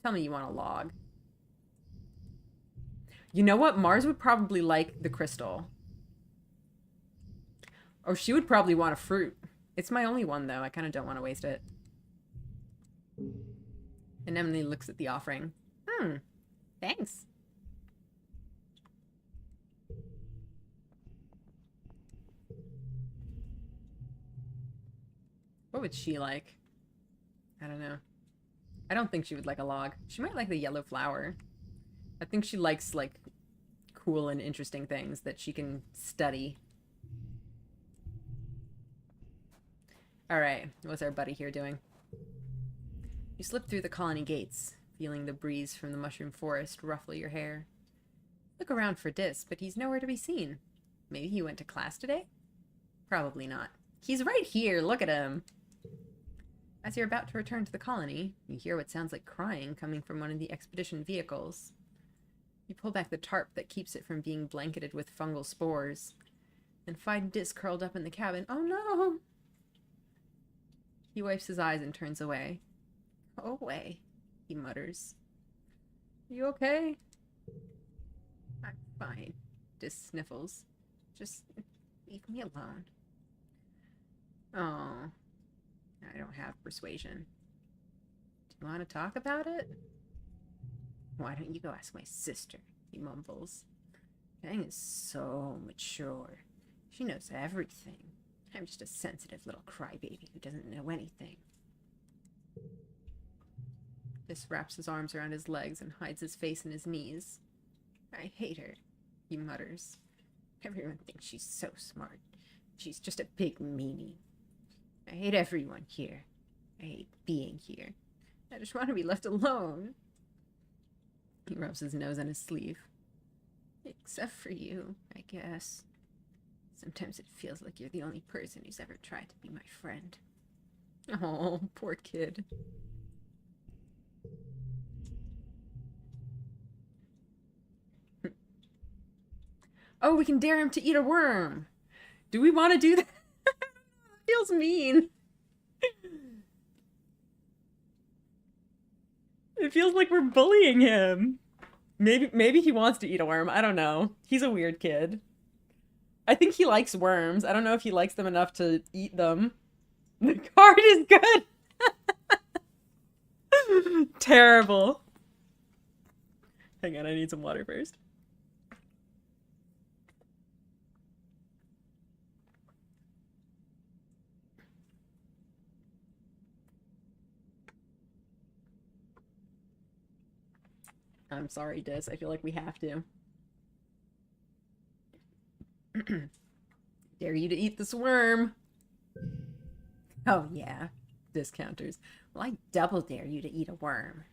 Speaker 1: Tell me you want a log. You know what? Mars would probably like the crystal. Or she would probably want a fruit. It's my only one, though. I kind of don't want to waste it. Anemone looks at the offering. Thanks. What would she like? I don't know. I don't think she would like a log. She might like the yellow flower. I think she likes, like, cool and interesting things that she can study. Alright, what's our buddy here doing? You slip through the colony gates, feeling the breeze from the mushroom forest ruffle your hair. Look around for Dis, but he's nowhere to be seen. Maybe he went to class today? Probably not. He's right here, look at him! As you're about to return to the colony, you hear what sounds like crying coming from one of the expedition vehicles. You pull back the tarp that keeps it from being blanketed with fungal spores, and find Dis curled up in the cabin. Oh no! He wipes his eyes and turns away. Go away, he mutters. You okay? I'm fine, Dis sniffles. Just leave me alone. Oh, I don't have persuasion. Do you want to talk about it? Why don't you go ask my sister, he mumbles. Fang is so mature. She knows everything. I'm just a sensitive little crybaby who doesn't know anything. Dis wraps his arms around his legs and hides his face in his knees. I hate her, he mutters. Everyone thinks she's so smart. She's just a big meanie. I hate everyone here. I hate being here. I just want to be left alone. He rubs his nose on his sleeve. Except for you, I guess. Sometimes it feels like you're the only person who's ever tried to be my friend. Oh, poor kid. Oh, we can dare him to eat a worm. Do we want to do that? Feels mean. It feels like we're bullying him. Maybe he wants to eat a worm. I don't know. He's a weird kid. I think he likes worms. I don't know if he likes them enough to eat them. The card is good. Terrible. Hang on, I need some water first. I'm sorry, Dis. I feel like we have to. Dare you to eat this worm. Oh, yeah. Discounters. Well, I double dare you to eat a worm.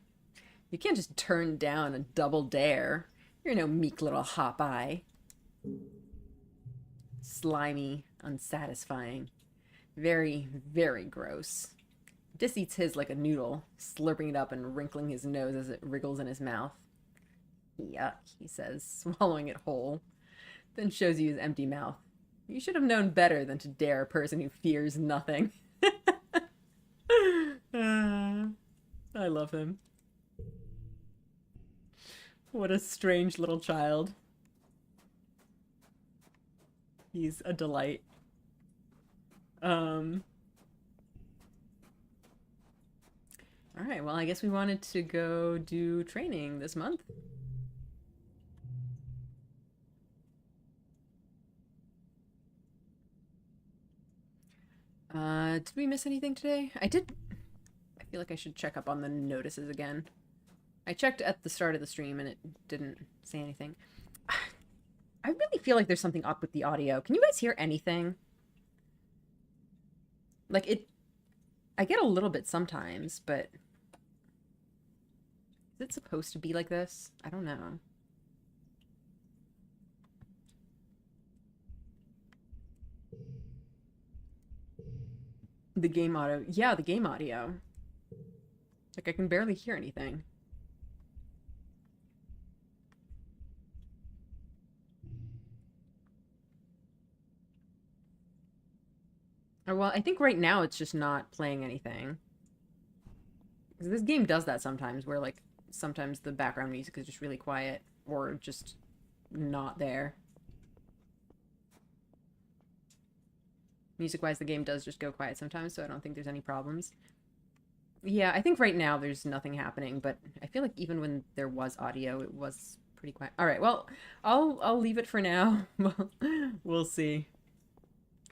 Speaker 1: You can't just turn down a double dare. You're no meek little hop eye. Slimy, unsatisfying. Very, very gross. Dis eats his like a noodle, slurping it up and wrinkling his nose as it wriggles in his mouth. Yuck, he says, swallowing it whole, then shows you his empty mouth. You should have known better than to dare a person who fears nothing. I love him. What a strange little child. He's a delight. Alright, well, I guess we wanted to go do training this month. Did we miss anything today? I did. I feel like I should check up on the notices again. I checked at the start of the stream and it didn't say anything. I really feel like there's something up with the audio. Can you guys hear anything? Like, I get a little bit sometimes, but is it supposed to be like this? I don't know. The game audio. Yeah, the game audio. Like, I can barely hear anything. Oh, well, I think right now it's just not playing anything. Because this game does that sometimes, where, like, sometimes the background music is just really quiet, or just not there. Music-wise, the game does just go quiet sometimes, so I don't think there's any problems. Yeah, I think right now there's nothing happening, but I feel like even when there was audio, it was pretty quiet. All right, well, I'll leave it for now. We'll see.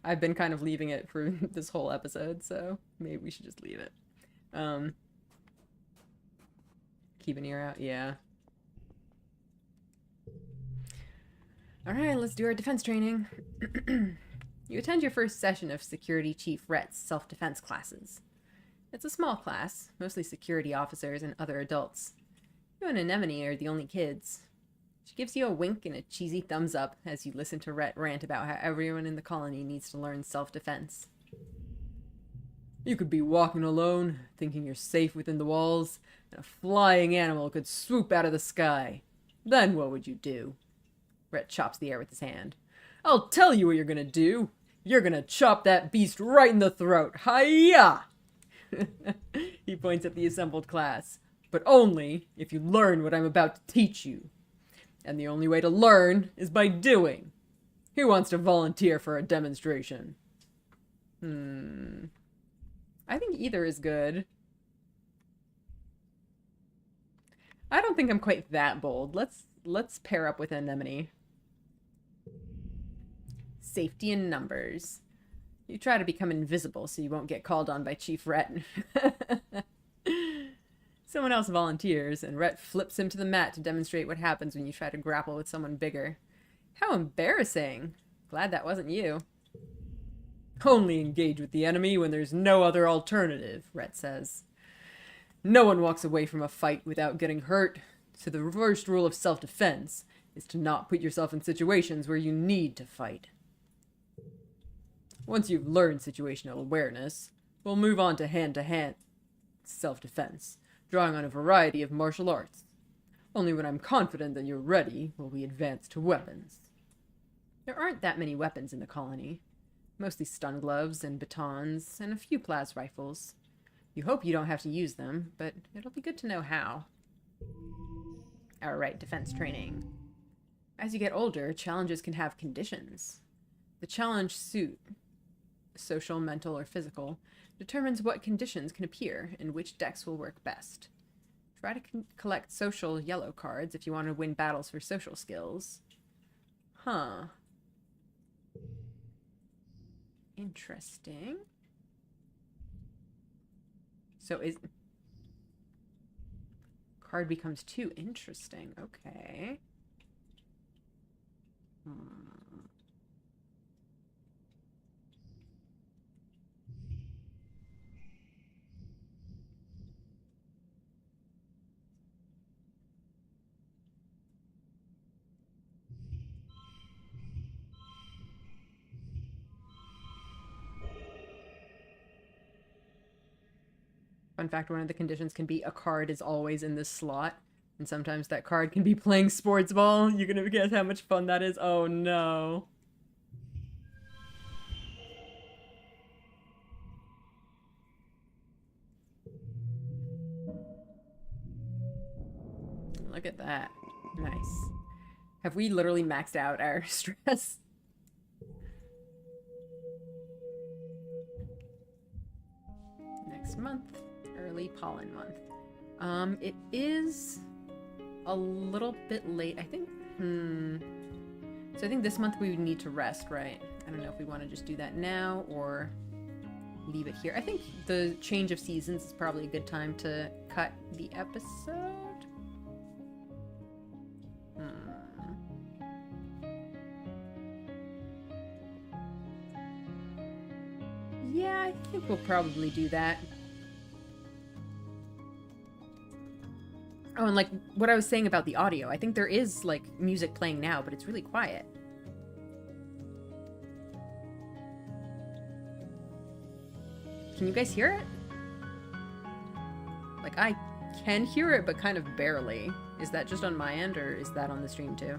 Speaker 1: I've been kind of leaving it for this whole episode, so maybe we should just leave it. Keep an ear out, yeah. All right, let's do our defense training. You attend your first session of Security Chief Rhett's self-defense classes. It's a small class, mostly security officers and other adults. You and Anemone are the only kids. She gives you a wink and a cheesy thumbs up as you listen to Rhett rant about how everyone in the colony needs to learn self-defense. You could be walking alone, thinking you're safe within the walls, and a flying animal could swoop out of the sky. Then what would you do? Rhett chops the air with his hand. I'll tell you what you're gonna do. You're gonna chop that beast right in the throat. Hi-ya! He points at the assembled class. But only if you learn what I'm about to teach you. And the only way to learn is by doing. Who wants to volunteer for a demonstration? I think either is good. I don't think I'm quite that bold. Let's pair up with Anemone. Safety in numbers. You try to become invisible so you won't get called on by Chief Rhett. Someone else volunteers, and Rhett flips him to the mat to demonstrate what happens when you try to grapple with someone bigger. How embarrassing. Glad that wasn't you. Only engage with the enemy when there's no other alternative, Rhett says. No one walks away from a fight without getting hurt, so the first rule of self-defense is to not put yourself in situations where you need to fight. Once you've learned situational awareness, we'll move on to hand-to-hand self-defense, drawing on a variety of martial arts. Only when I'm confident that you're ready will we advance to weapons. There aren't that many weapons in the colony. Mostly stun gloves and batons, and a few plas rifles. You hope you don't have to use them, but it'll be good to know how. Alright, defense training. As you get older, challenges can have conditions. The challenge suit, social, mental, or physical, determines what conditions can appear and which decks will work best. Try to collect social yellow cards if you want to win battles for social skills. Huh. Interesting. So is... Card becomes too interesting. Okay. Fun fact, one of the conditions can be a card is always in this slot. And sometimes that card can be playing sports ball. You're gonna guess how much fun that is? Oh no. Look at that. Nice. Have we literally maxed out our stress? Next month. Early pollen month. It is a little bit late, I think. So I think this month we would need to rest, right? I don't know if we want to just do that now or leave it here. I think the change of seasons is probably a good time to cut the episode. Yeah, I think we'll probably do that. Oh, and like what I was saying about the audio, I think there is like music playing now, but it's really quiet. Can you guys hear it? Like, I can hear it, but kind of barely. Is that just on my end, or is that on the stream too?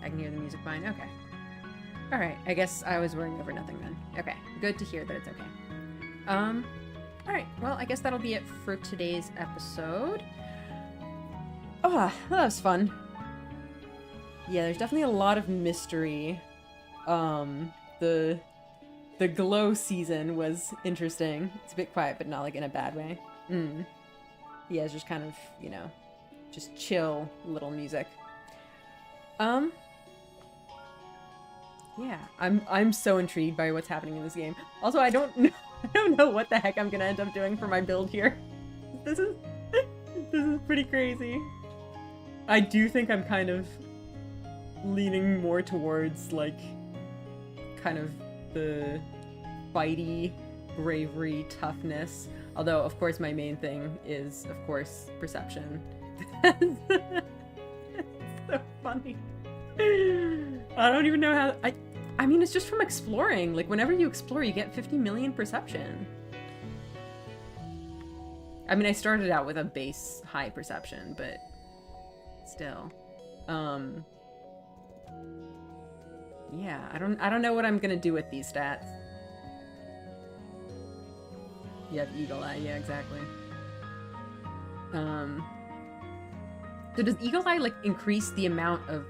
Speaker 1: I can hear the music fine. Okay. Alright, I guess I was worrying over nothing then. Okay, good to hear that it's okay. Alright, well, I guess that'll be it for today's episode. Oh, that was fun. Yeah, there's definitely a lot of mystery. The glow season was interesting. It's a bit quiet, but not like in a bad way. Yeah, it's just kind of, you know, just chill little music. Yeah, I'm so intrigued by what's happening in this game. Also, I don't know what the heck I'm gonna end up doing for my build here. This is pretty crazy. I do think I'm kind of leaning more towards like kind of the fighty, bravery, toughness. Although, of course, my main thing is, of course, perception. It's so funny. I don't even know how... I mean, it's just from exploring. Like, whenever you explore, you get 50 million perception. I mean, I started out with a base high perception, but still. Yeah, I don't know what I'm gonna do with these stats. You have Eagle Eye, yeah, exactly. So does Eagle Eye, like, increase the amount of...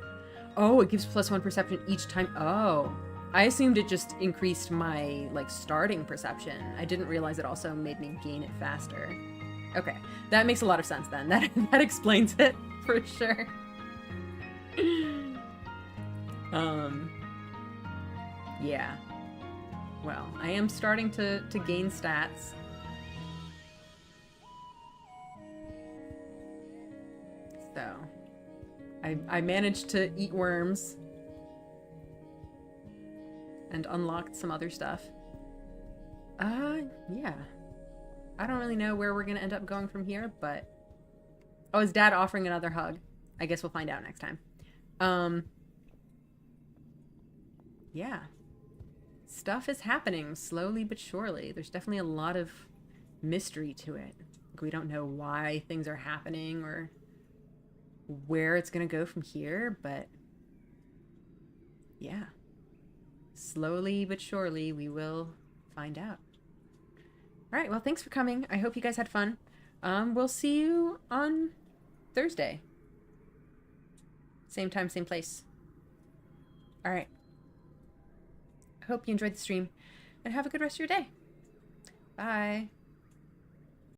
Speaker 1: Oh, it gives +1 perception each time. Oh. I assumed it just increased my, like, starting perception. I didn't realize it also made me gain it faster. Okay. That makes a lot of sense then. That explains it, for sure. Yeah. Well, I am starting to gain stats. So, I managed to eat worms and unlocked some other stuff. Yeah. I don't really know where we're gonna end up going from here, but... Oh, is Dad offering another hug? I guess we'll find out next time. Yeah. Stuff is happening slowly but surely. There's definitely a lot of mystery to it. Like, we don't know why things are happening or where it's gonna go from here, but yeah. Slowly but surely we will find out. Alright, well, thanks for coming. I hope you guys had fun. We'll see you on Thursday. Same time, same place. Alright. I hope you enjoyed the stream, and have a good rest of your day. Bye.